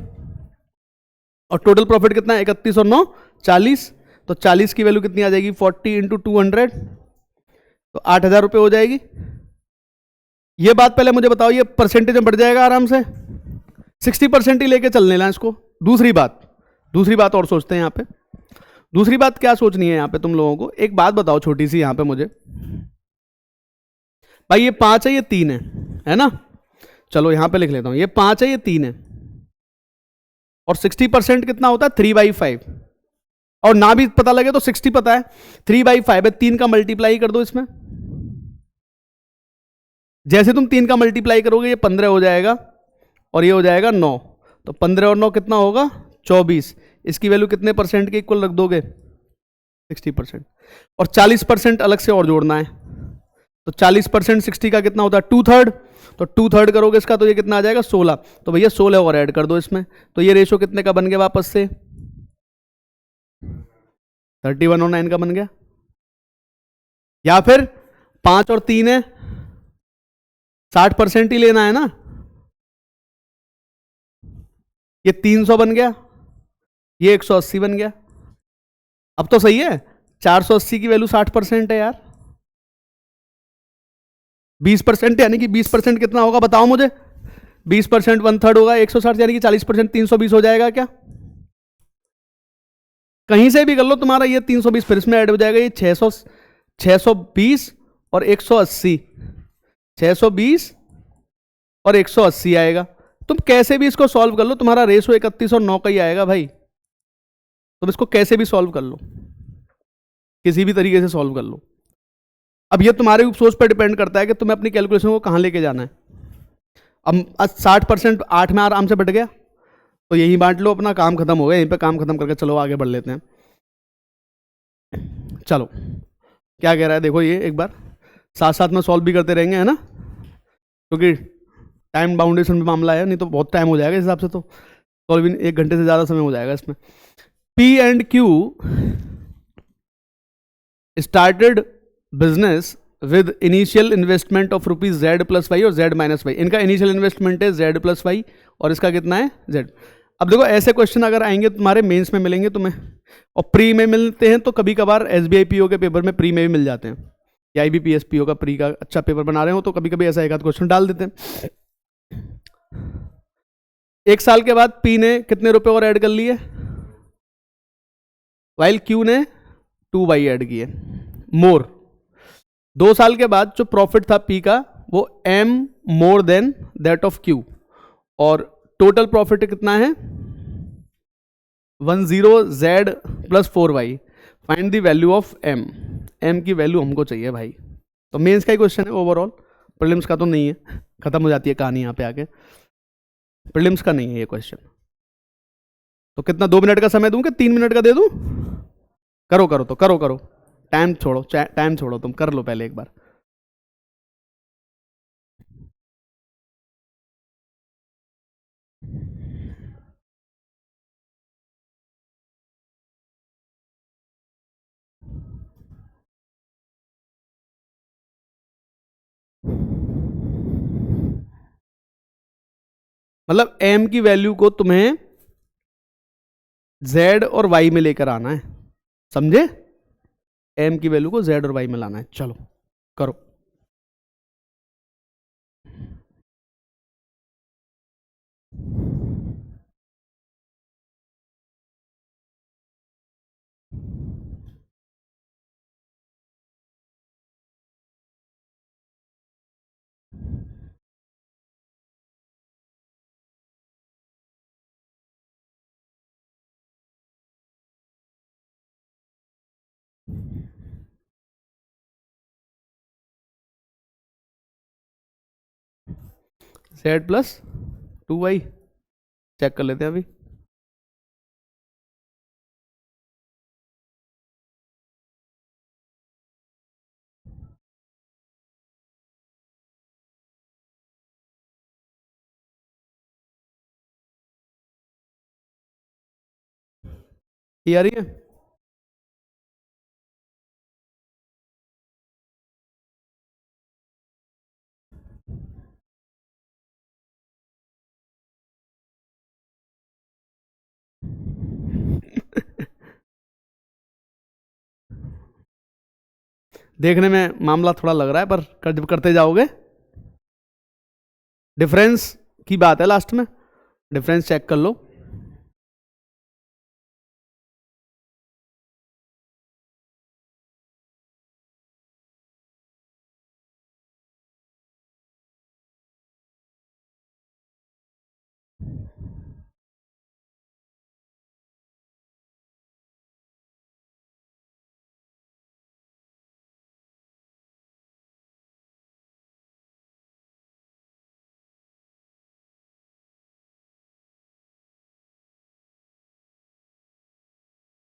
और टोटल प्रॉफिट कितना है, 31 और 9 40, तो 40 की वैल्यू कितनी आ जाएगी, 40 इंटू 200, तो 8,000 रुपये हो जाएगी। ये बात पहले मुझे बताओ, ये परसेंटेज में बढ़ जाएगा आराम से, 60% ही लेके चलने ला इसको। दूसरी बात और सोचते हैं यहाँ पे, दूसरी बात क्या सोचनी है यहाँ पे तुम लोगों को, एक बात बताओ छोटी सी यहाँ पे मुझे भाई, ये 5 है ये 3 है ना, चलो यहां पे लिख लेता हूं, ये 5 है ये 3 है, और 60% कितना होता है, 3/5, और ना भी पता लगे तो 60 पता है, 3/5 है, 3 का मल्टीप्लाई कर दो इसमें। जैसे तुम 3 का मल्टीप्लाई करोगे ये 15 हो जाएगा, और ये हो जाएगा 9, तो 15 और 9 कितना होगा, 24। इसकी वैल्यू कितने परसेंट के इक्वल रख दोगे, 60%, और 40% अलग से और जोड़ना है। तो 40% 60 का कितना होता है, 2/3, तो 2/3 करोगे इसका, तो ये कितना आ जाएगा, 16। तो भैया 16 और ऐड कर दो इसमें, तो ये रेशो कितने का बन गया वापस से, 31 और 9 का बन गया। या फिर 5 और 3 है, 60% ही लेना है ना, ये 300 बन गया, ये 180 बन गया। अब तो सही है, 480 की वैल्यू 60% है यार। 20% यानी कि 20% कितना होगा बताओ मुझे। 20% 1/3 होगा 160, यानी कि 40% 320 हो जाएगा क्या? कहीं से भी कर लो, तुम्हारा ये 320 फिर इसमें ऐड हो जाएगा, ये 620 और 180, 620 और 180 आएगा। तुम कैसे भी इसको सॉल्व कर लो, तुम्हारा रेशो 31 और 9 का ही आएगा भाई। तुम इसको कैसे भी सॉल्व कर लो, किसी भी तरीके से सॉल्व कर लो। अब ये तुम्हारे सोच पर डिपेंड करता है कि तुम्हें अपनी कैलकुलेशन को कहाँ लेके जाना है। अब 60% 8 में आराम से बट गया, तो यही बांट लो, अपना काम खत्म हो गया, यहीं पे काम खत्म करके चलो आगे बढ़ लेते हैं। चलो क्या कह रहा है देखो, ये एक बार साथ साथ में सॉल्व भी करते रहेंगे, है ना, क्योंकि टाइम बाउंडेशन पे मामला है, नहीं तो बहुत टाइम हो जाएगा इस हिसाब से, तो सॉल्व 1 घंटे से ज़्यादा समय हो जाएगा इसमें। P and Q started business with initial investment of rupees Z+Y और Z-Y। इनका इनिशियल इन्वेस्टमेंट है Z+Y और इसका कितना है Z। अब देखो ऐसे क्वेश्चन अगर आएंगे तुम्हारे मेंस में मिलेंगे तुम्हें, और प्री में मिलते हैं, तो कभी कभार SBI PO के पेपर में प्री में भी मिल जाते हैं, या IBPS PO का प्री का अच्छा पेपर बना रहे हो तो कभी कभी ऐसा एक आध क्वेश्चन डाल देते हैं। 1 साल के बाद P ने कितने रुपए और ऐड कर लिए, वाइल Q ने 2Y ऐड किए मोर। 2 साल के बाद जो प्रॉफिट था P का वो M more than that of Q, और टोटल प्रॉफिट कितना है 10Z + 4Y। Find the value of M। M की वैल्यू हमको चाहिए भाई। तो मेंस का ही क्वेश्चन है ओवरऑल, प्रीलिम्स का तो नहीं है, खत्म हो जाती है कहानी यहाँ पे आके, प्रीलिम्स का नहीं है ये क्वेश्चन। तो कितना 2 मिनट का समय दूं कि 3 मिनट का दे दूं? करो करो तो करो, टाइम छोड़ो तुम कर लो पहले एक बार। मतलब M की वैल्यू को तुम्हें Z और Y में लेकर आना है, समझे? M की वैल्यू को Z और Y में लाना है। चलो करो। Z + 2Y चेक कर लेते हैं अभी। ये आ रही है? देखने में मामला थोड़ा लग रहा है, पर जब करते जाओगे डिफरेंस की बात है, लास्ट में डिफरेंस चेक कर लो।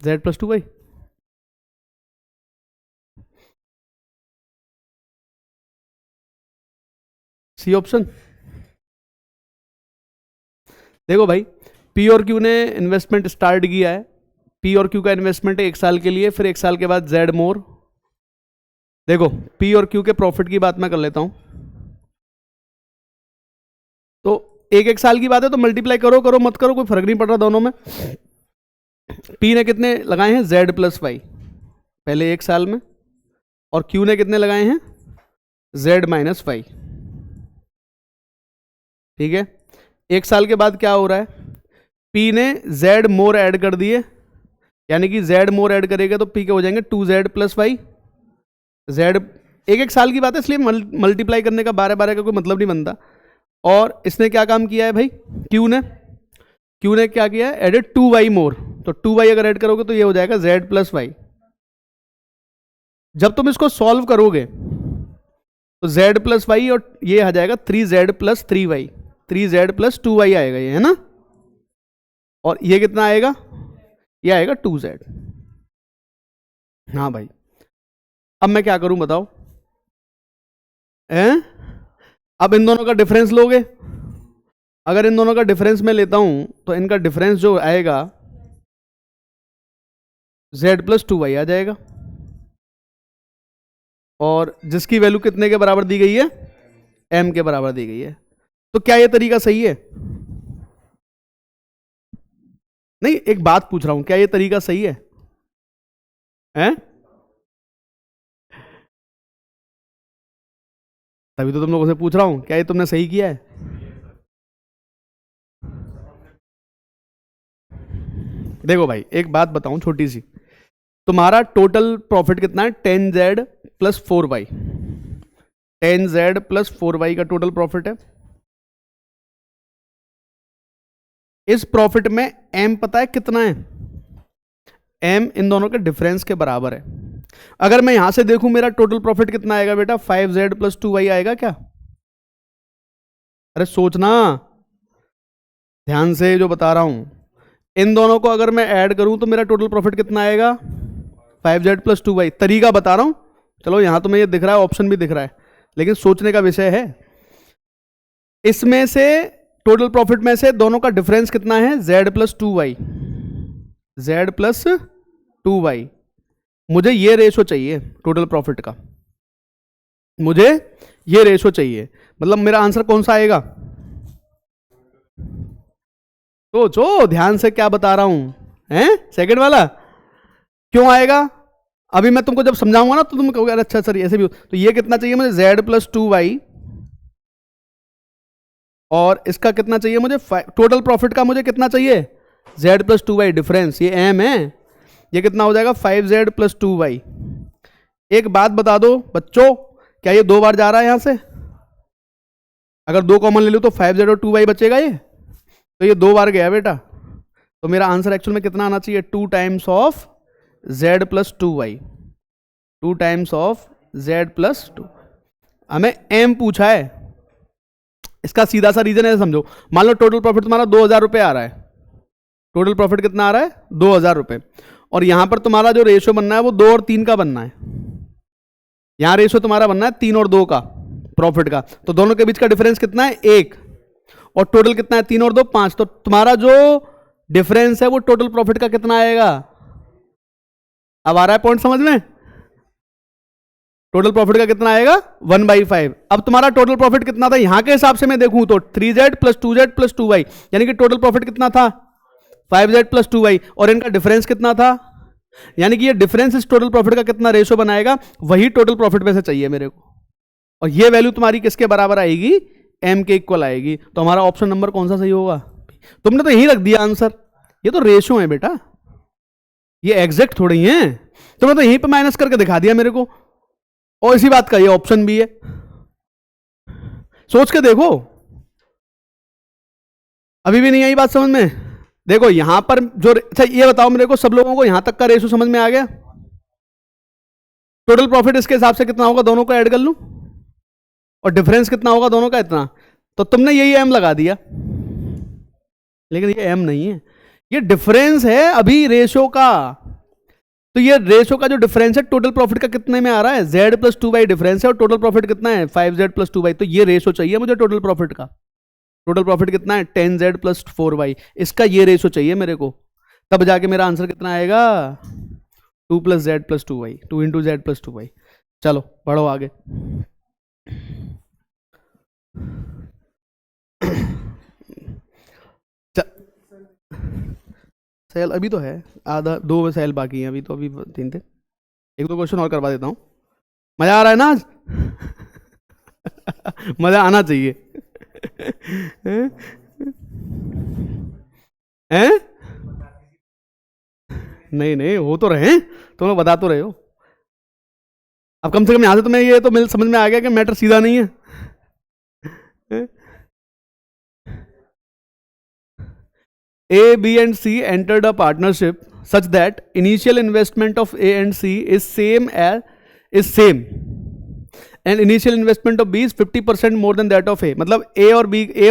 Z + 2Y C option. देखो भाई, P और Q ने इन्वेस्टमेंट स्टार्ट किया है, P और Q का इन्वेस्टमेंट है 1 साल के लिए, फिर 1 साल के बाद Z मोर। देखो P और Q के प्रॉफिट की बात मैं कर लेता हूं, तो 1 साल की बात है तो मल्टीप्लाई करो करो मत करो, कोई फर्क नहीं पड़ रहा दोनों में। P ने कितने लगाए हैं Z + Y, पहले 1 साल में, और Q ने कितने लगाए हैं, Z माइनस वाई। ठीक है, 1 साल के बाद क्या हो रहा है, P ने Z मोर ऐड कर दिए, यानी कि Z मोर ऐड करेगा तो P के हो जाएंगे 2Z प्लस वाई। Z 1 साल की बात है, इसलिए मल्टीप्लाई करने का 12 का कोई मतलब नहीं बनता। और इसने क्या काम किया है भाई, Q ने क्या किया है, एडेड 2y मोर, तो 2y अगर ऐड करोगे तो ये हो जाएगा Z प्लस वाई। जब तुम इसको सॉल्व करोगे तो Z प्लस वाई और ये आ जाएगा 3Z plus 3y, 3Z plus 2y आएगा ये, है ना। और ये कितना आएगा, ये आएगा 2Z। हाँ भाई, अब मैं क्या करूं बताओ, अब इन दोनों का डिफरेंस लोगे, अगर इन दोनों का डिफरेंस मैं लेता हूं तो इनका डिफरेंस जो आएगा Z प्लस 2y आ जाएगा, और जिसकी वैल्यू कितने के बराबर दी गई है, m के बराबर दी गई है। तो क्या ये तरीका सही है, नहीं एक बात पूछ रहा हूं, क्या ये तरीका सही है, हैं? तभी तो तुम लोगों से पूछ रहा हूं, क्या ये तुमने सही किया है? देखो भाई एक बात बताऊं छोटी सी, तुम्हारा टोटल प्रॉफिट कितना है, 10Z plus 4y, 10Z plus 4y का टोटल प्रॉफिट है। इस प्रॉफिट में m पता है कितना है, m इन दोनों के डिफरेंस के बराबर है। अगर मैं यहां से देखूं मेरा टोटल प्रॉफिट कितना आएगा बेटा, 5Z प्लस 2y आएगा क्या? अरे सोचना ध्यान से जो बता रहा हूं, इन दोनों को अगर मैं ऐड करूं तो मेरा टोटल प्रॉफिट कितना आएगा, 5Z प्लस 2y। तरीका बता रहा हूं, चलो यहां तो मैं ये दिख रहा है, ऑप्शन भी दिख रहा है, लेकिन सोचने का विषय है। इसमें से टोटल प्रॉफिट में से दोनों का डिफरेंस कितना है, Z plus 2y, Z plus 2y। मुझे ये रेशो चाहिए टोटल प्रॉफिट का, मुझे ये रेशो चाहिए, मतलब मेरा आंसर कौन सा आएगा, सोचो ध्यान से क्या बता रहा हूं, हैं? सेकंड वाला क्यों आएगा, अभी मैं तुमको जब समझाऊंगा ना तो तुम कहोगे अच्छा सर ऐसे भी। तो ये कितना चाहिए मुझे, Z प्लस 2y, और इसका कितना चाहिए मुझे, टोटल प्रॉफिट का मुझे कितना चाहिए, Z प्लस 2y डिफरेंस, ये m है, ये कितना हो जाएगा 5Z प्लस 2y। एक बात बता दो बच्चों, क्या ये 2 बार जा रहा है यहां से, अगर 2 कॉमन ले लो तो 5Z और 2y बचेगा, ये तो ये 2 बार गया बेटा। तो मेरा आंसर एक्चुअल में कितना आना चाहिए, 2 times of Z plus 2y, 2 times of Z plus 2। हमें m पूछा है, इसका सीधा सा रीजन है, समझो। मान लो टोटल प्रॉफिट तुम्हारा 2000 रुपये आ रहा है, टोटल प्रॉफिट कितना आ रहा है, 2000 रुपये, और यहां पर तुम्हारा जो रेशियो बनना है वो 2 और 3 का बनना है। यहां रेशियो तुम्हारा बनना है 3 और 2 का प्रॉफिट का, तो दोनों के बीच का डिफरेंस कितना है, 1, और टोटल कितना है, 3 और 2 5। तो तुम्हारा जो डिफरेंस है वो टोटल प्रॉफिट का कितना आएगा, अब आ रहा है पॉइंट समझ में, टोटल प्रॉफिट का कितना आएगा 1/5। अब तुम्हारा टोटल प्रॉफिट कितना था, यहां के हिसाब से मैं देखूं तो 3Z plus 2Z plus 2y, यानी कि टोटल प्रॉफिट कितना था 5Z प्लस 2y, और इनका डिफरेंस कितना था, यानी कि ये डिफरेंस इस टोटल प्रॉफिट का कितना रेशियो बनाएगा, वही टोटल प्रॉफिट में से चाहिए मेरे को, और ये वैल्यू तुम्हारी किसके बराबर आएगी, m के इक्वल आएगी। तो हमारा ऑप्शन नंबर कौन सा सही होगा, तुमने तो यही रख दिया आंसर, ये तो रेशियो है बेटा, ये एग्जैक्ट थोड़ी है, तुमने तो यहीं पे माइनस करके दिखा दिया मेरे को, और इसी बात का ये ऑप्शन भी है, सोच के देखो। अभी भी नहीं आई बात समझ में, देखो यहां पर जो, अच्छा ये बताओ मेरे को, सब लोगों को यहां तक का रेशियो समझ में आ गया, टोटल प्रॉफिट इसके हिसाब से कितना होगा, दोनों को ऐड कर लूं, और डिफरेंस कितना होगा दोनों का इतना, तो तुमने यही m लगा दिया, लेकिन ये m नहीं है, ये डिफरेंस है अभी रेशियो का। तो ये रेशियो का जो डिफरेंस है टोटल प्रॉफिट का कितने में आ रहा है, Z प्लस 2y डिफरेंस है, और टोटल प्रॉफिट कितना है 5Z प्लस 2y, तो ये रेशियो चाहिए मुझे टोटल प्रॉफिट का। टोटल प्रॉफिट कितना है 10Z प्लस 4y, इसका ये रेशियो चाहिए मेरे को, तब जाके मेरा आंसर कितना आएगा 2 plus Z plus 2y, 2 into Z plus 2y। चलो बढ़ो आगे। सेल अभी तो है आधा, 2 सेल बाकी हैं अभी, तो अभी 3 थे। एक दो क्वेश्चन और करवा देता हूँ, मजा आ रहा है ना आज? मजा आना चाहिए। हैं? नहीं नहीं, हो तो रहे, तुम लोग बता तो रहे हो। अब कम से कम यहां से तुम्हें ये तो मिल समझ में आ गया कि मैटर सीधा नहीं है। A, B and C entered a partnership such that initial investment of A and C is same and initial investment of B is 50% more than that of A. मतलब A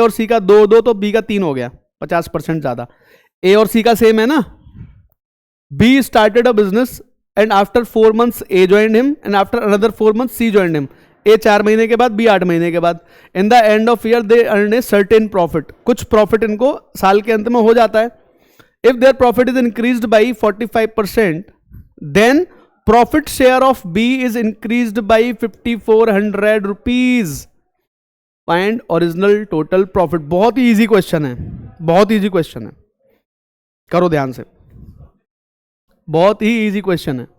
और C का दो तो B का 3 हो गया, 50% ज्यादा। A और C का सेम है ना। B started a business and after 4 months A joined him and after another 4 months C joined him. A 4 महीने के बाद, B 8 महीने के बाद। In the end of year they earn a certain profit, कुछ प्रॉफिट इनको साल के अंत में हो जाता है। If their profit is increased by 45%, then profit share of B is increased by 5400 rupees. Find original total profit. बहुत ही इजी क्वेश्चन है, बहुत इजी क्वेश्चन है, करो ध्यान से, बहुत ही इजी क्वेश्चन है।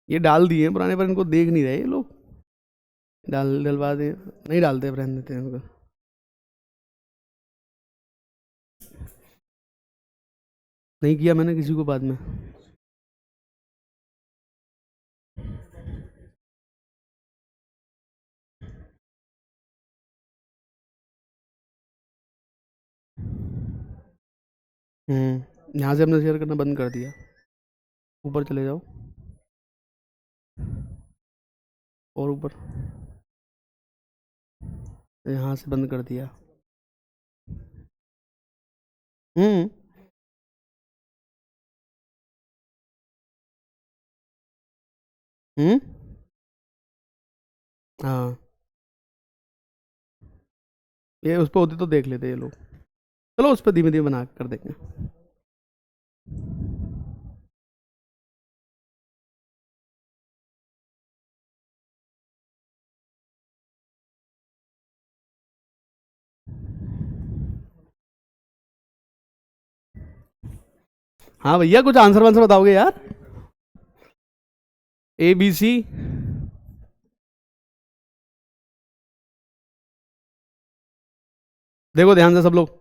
ये डाल दिए पुराने पर, इनको देख नहीं रहे ये लोग, डलवा दे, नहीं डालते, रहने देते हैं इनको। नहीं किया मैंने किसी को बाद में। यहाँ से हमने शेयर करना बंद कर दिया, ऊपर चले जाओ और ऊपर, यहाँ से बंद कर दिया। हाँ, ये उस पर होती तो देख लेते ये लोग। चलो उस पर धीमे धीमे बना कर देंगे। हाँ भैया, कुछ आंसर वांसर बताओगे यार। ए बी सी, देखो ध्यान से सब लोग।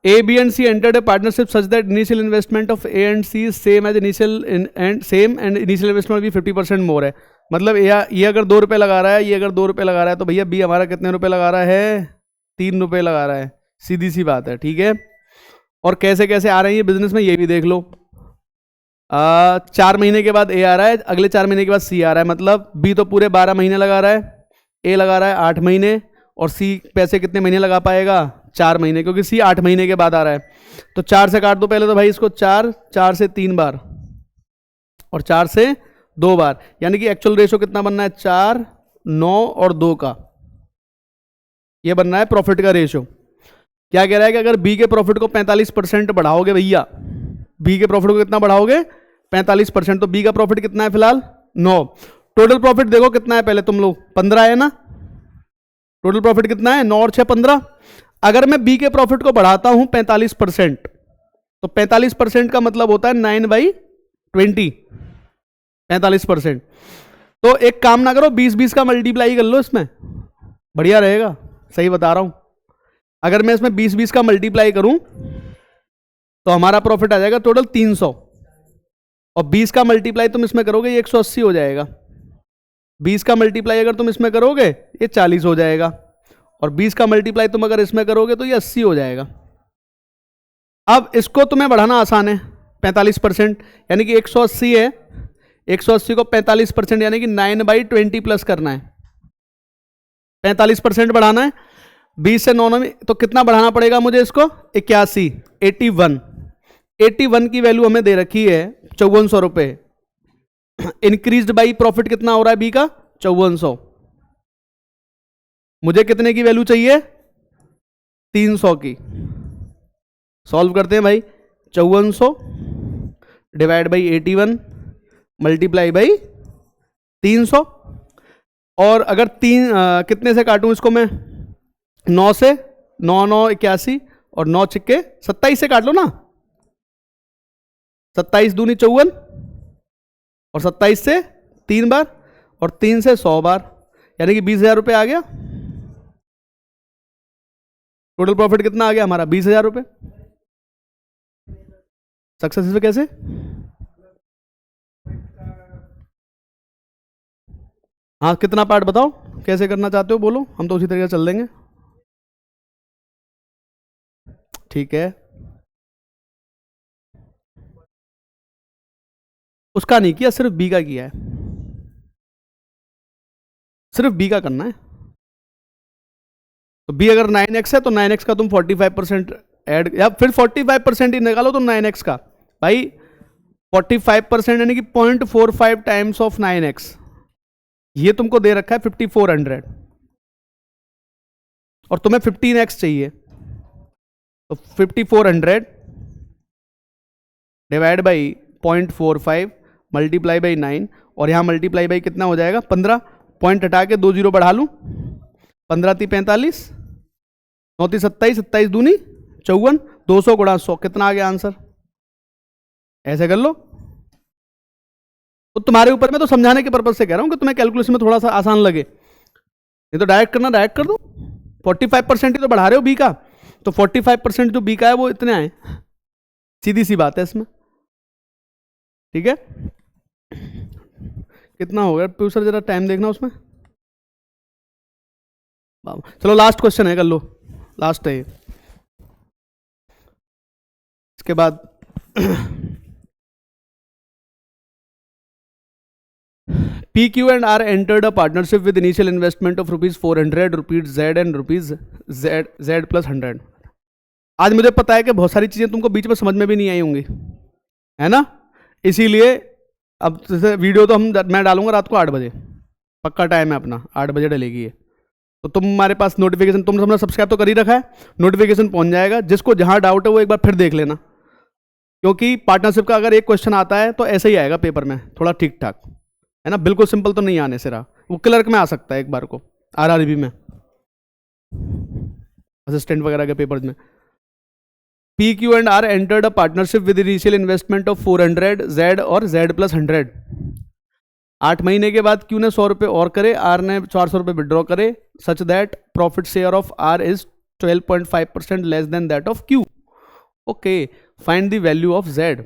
A, B and C entered a partnership such that initial investment of A and C is same and initial investment भी 50% more है। मतलब ये अगर 2 रुपये लगा रहा है, ये अगर 2 रुपये लगा रहा है, तो भैया B हमारा कितने रुपए लगा रहा है? 3 रुपये लगा रहा है, सीधी सी बात है, ठीक है। और कैसे कैसे आ रही है बिजनेस में, ये भी देख लो। 4 महीने के बाद A आ रहा है, अगले 4 महीने के बाद C आ रहा है, मतलब B तो पूरे 12 महीने लगा रहा है, A लगा रहा है 8 महीने, और C पैसे कितने महीने लगा पाएगा? 4 महीने, क्योंकि C 8 महीने के बाद आ रहा है। तो 4 से काट दो पहले तो भाई इसको, 4 से 3 बार और 4 से 2 बार, यानी कि एक्चुअल रेशो कितना बनना है? 4, 9 और 2 का, ये बनना है प्रॉफिट का रेशो। क्या कह रहा है कि अगर B के प्रॉफिट को 45% बढ़ाओगे भैया, B के प्रॉफिट को कितना बढ़ाओगे? 45%। तो B का प्रॉफिट कितना है फिलहाल? 9। टोटल प्रॉफिट देखो कितना है पहले तुम लोग, 15 है ना। टोटल प्रॉफिट कितना है? 9 और 6 15। अगर मैं B के प्रॉफिट को बढ़ाता हूं 45%, तो 45% का मतलब होता है 9/20, 45%। तो एक काम ना करो, 20-20 का मल्टीप्लाई कर लो इसमें, बढ़िया रहेगा, सही बता रहा हूं। अगर मैं इसमें 20-20 का मल्टीप्लाई करूं तो हमारा प्रॉफिट आ जाएगा टोटल 300, और 20 का मल्टीप्लाई तुम इसमें करोगे ये 180 हो जाएगा। 20 का मल्टीप्लाई अगर तुम इसमें करोगे ये 40 हो जाएगा, और 20 का मल्टीप्लाई तुम अगर इसमें करोगे तो ये 80 हो जाएगा। अब इसको तुम्हें बढ़ाना आसान है, 45%, यानी कि 180 है, 180 को 45% यानी कि 9/20 प्लस करना है, 45% बढ़ाना है। 20 से 9 में तो कितना बढ़ाना पड़ेगा मुझे इसको? 81, 81 की वैल्यू हमें दे रखी है 5400 रुपए। इंक्रीज्ड बाई प्रॉफिट कितना हो रहा है बी का? 5400। मुझे कितने की वैल्यू चाहिए? 300 की। सॉल्व करते हैं भाई, 5400 डिवाइड बाई 81 मल्टीप्लाई बाई 300। और अगर कितने से काटूं इसको मैं, 9 से, 9 9 81 और 9 छिक्के 27 से काट लो ना, 27 दूनी 54 और 27 से 3 बार और 3 से 100 बार, यानी कि 20,000 रुपये आ गया। टोटल प्रॉफिट कितना आ गया हमारा, 20,000 रुपये। सक्सेसफुल कैसे? हाँ, कितना पार्ट बताओ, कैसे करना चाहते हो बोलो, हम तो उसी तरीके से चल देंगे। ठीक है, उसका नहीं किया, सिर्फ बी का किया है, सिर्फ बी का करना है। तो बी अगर 9x है तो 9x का तुम 45% ऐड, या फिर 45% ही निकालो तो 9x का भाई, 45% यानी कि 0.45 टाइम्स ऑफ 9x, ये तुमको दे रखा है 5400 और तुम्हें 15x चाहिए, तो 5400 डिवाइड बाई 0.45 मल्टीप्लाई बाई 9, और यहाँ मल्टीप्लाई बाई कितना हो जाएगा 15, पॉइंट हटा के 2 जीरो बढ़ा लूँ, 15 × 45, 9 × 27, 27 दूनी 54, 200 गुणा 100, कितना आ गया आंसर, ऐसे कर लो। तो तुम्हारे ऊपर, मैं तो समझाने के पर्पज से कह रहा हूँ कि तुम्हें कैलकुलेशन में थोड़ा सा आसान लगे, नहीं तो डायरेक्ट करना, डायरेक्ट कर दो। 45% ही तो बढ़ा रहे हो बी का, तो 45% जो बी का है वो इतने आए, सीधी सी बात है इसमें, ठीक है। कितना हो गया प्रोड्यूसर, जरा टाइम देखना उसमें। चलो लास्ट क्वेश्चन है, कर लो, लास्ट है इसके बाद PQ and R entered a partnership with initial investment of ₹400, ₹Z and ₹Z plus 100। आज मुझे पता है कि बहुत सारी चीजें तुमको बीच में समझ में भी नहीं आई होंगी, है ना, इसीलिए अब जैसे वीडियो तो मैं डालूंगा रात को 8 बजे, पक्का टाइम है अपना, 8 बजे डलेगी ये, तो तुम्हारे पास नोटिफिकेशन, तुम सबने सब्सक्राइब तो कर ही रखा है, नोटिफिकेशन पहुंच जाएगा, जिसको जहां डाउट है वो एक बार फिर देख लेना, क्योंकि पार्टनरशिप का अगर एक क्वेश्चन आता है तो ऐसे ही आएगा पेपर में, थोड़ा ठीक ठाक, है ना, बिल्कुल सिंपल तो नहीं आने से रहा, वो क्लर्क में आ सकता है एक बार को, RRB में, असिस्टेंट वगैरह के पेपर्स में। PQ and R entered a partnership with initial investment of 400, Z और Z plus 100। 8 महीने के बाद Q ने 100 रुपये और करे, R ने 400 रुपये विड्रॉ करे, such that profit share of R is 12.5% less than that of Q। Okay, find the value of Z।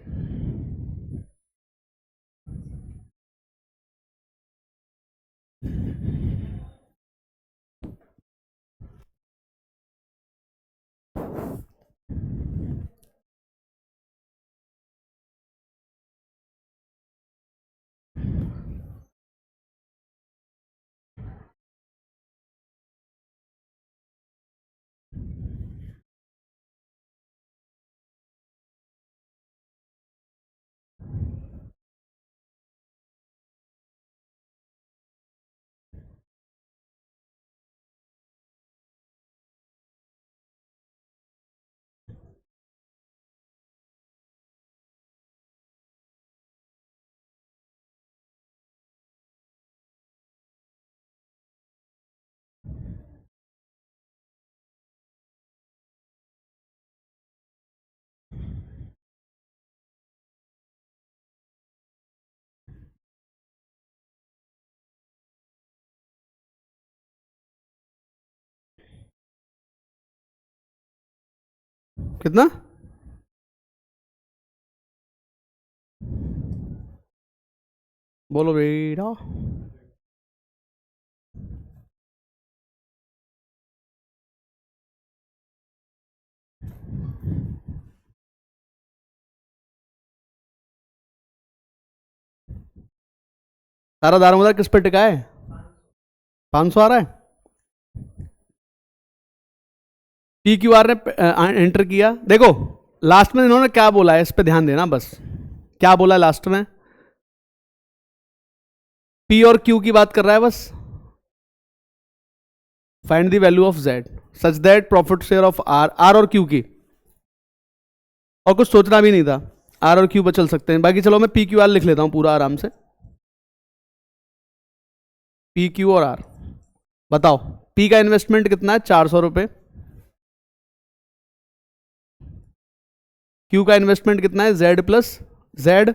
कितना? बोलो बेटा। सारा दारोमदार किस पे टिका है? 500 आ रहा है। PQR ने एंटर किया, देखो लास्ट में इन्होंने क्या बोला है, इस पे ध्यान देना बस, क्या बोला लास्ट में, P और Q की बात कर रहा है बस, find the value of Z such that profit share of R और Q की, और कुछ सोचना भी नहीं था, R और Q पर चल सकते हैं, बाकी चलो मैं PQR लिख लेता हूं पूरा आराम से। पी क्यू और आर। बताओ पी का इन्वेस्टमेंट कितना है 400 रुपये, क्यू का इन्वेस्टमेंट कितना है जेड प्लस जेड,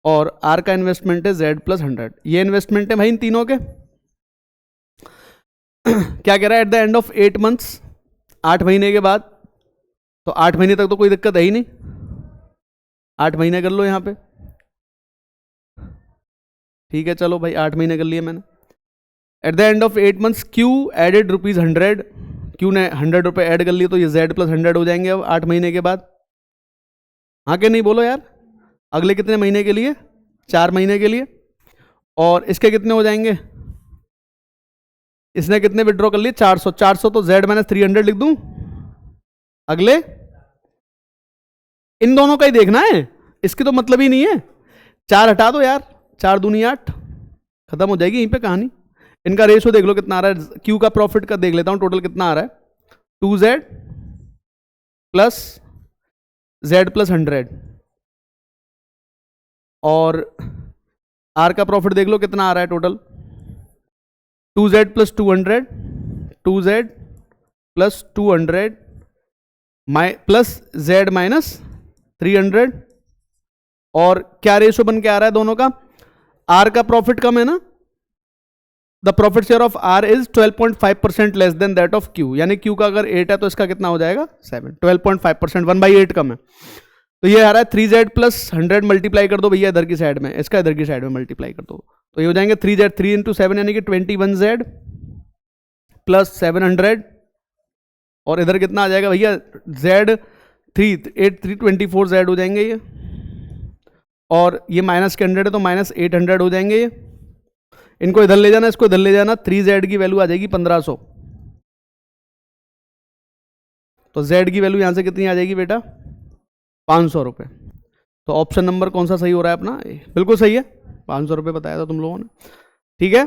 और आर का इन्वेस्टमेंट है जेड प्लस 100। ये इन्वेस्टमेंट है भाई इन तीनों के। क्या कह रहा है at the end of 8 months, 8 महीने के बाद, तो 8 महीने तक तो कोई दिक्कत है ही नहीं, 8 महीने कर लो यहाँ पे, ठीक है चलो भाई 8 महीने कर लिए मैंने। At the end of 8 months Q added ₹100, Q ने 100 रुपये ऐड कर लिए, तो ये जेड प्लस 100 हो जाएंगे अब 8 महीने के बाद। हाँ कि नहीं बोलो यार, अगले कितने महीने के लिए, 4 महीने के लिए। और इसके कितने हो जाएंगे, इसने कितने विड्रॉ कर लिए 400, 400 तो जेड माइनस 300 लिख दूं। अगले इन दोनों का ही देखना है, इसकी तो मतलब ही नहीं है। 4 हटा दो यार, 4 दूनी 8, खत्म हो जाएगी यहीं पे कहानी। इनका रेशो देख लो कितना आ रहा है, क्यू का प्रॉफिट का देख लेता हूं टोटल कितना आ रहा है, 2z प्लस z प्लस 100, और आर का प्रॉफिट देख लो कितना आ रहा है total, 2z plus 200, 2z plus 200 plus z minus 300। और क्या रेशो बन के आ रहा है दोनों का, आर का प्रॉफिट कम है ना, the profit share of R is 12.5% less than that of Q, यानी क्यू का अगर 8 है तो इसका कितना हो जाएगा 7, 12.5%, 1/8 कम है। तो ये आ रहा है 3z प्लस 100 मल्टीप्लाई कर दो भैया इधर की साइड में, इसका इधर की साइड में मल्टीप्लाई कर दो, तो ये हो जाएंगे 3z, 3 इंटू 7 यानी कि 21z प्लस 700, और इधर कितना आ जाएगा भैया z 3 8 3 24z हो जाएंगे ये, और ये माइनस के 100 है तो माइनस 800 हो जाएंगे ये। इनको इधर ले जाना, इसको इधर ले जाना, 3z की वैल्यू आ जाएगी 1500, तो z की वैल्यू यहां से कितनी आ जाएगी बेटा 500 रुपये। तो ऑप्शन नंबर कौन सा सही हो रहा है अपना, बिल्कुल सही है, 500 रुपये बताया था तुम लोगों ने। ठीक है,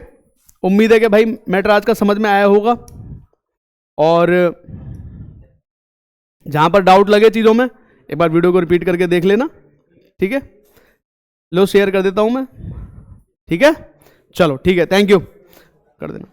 उम्मीद है कि भाई मैटर आज का समझ में आया होगा, और जहां पर डाउट लगे चीज़ों में एक बार वीडियो को रिपीट करके देख लेना। ठीक है, लो शेयर कर देता हूं मैं, ठीक है चलो ठीक है, थैंक यू कर देना।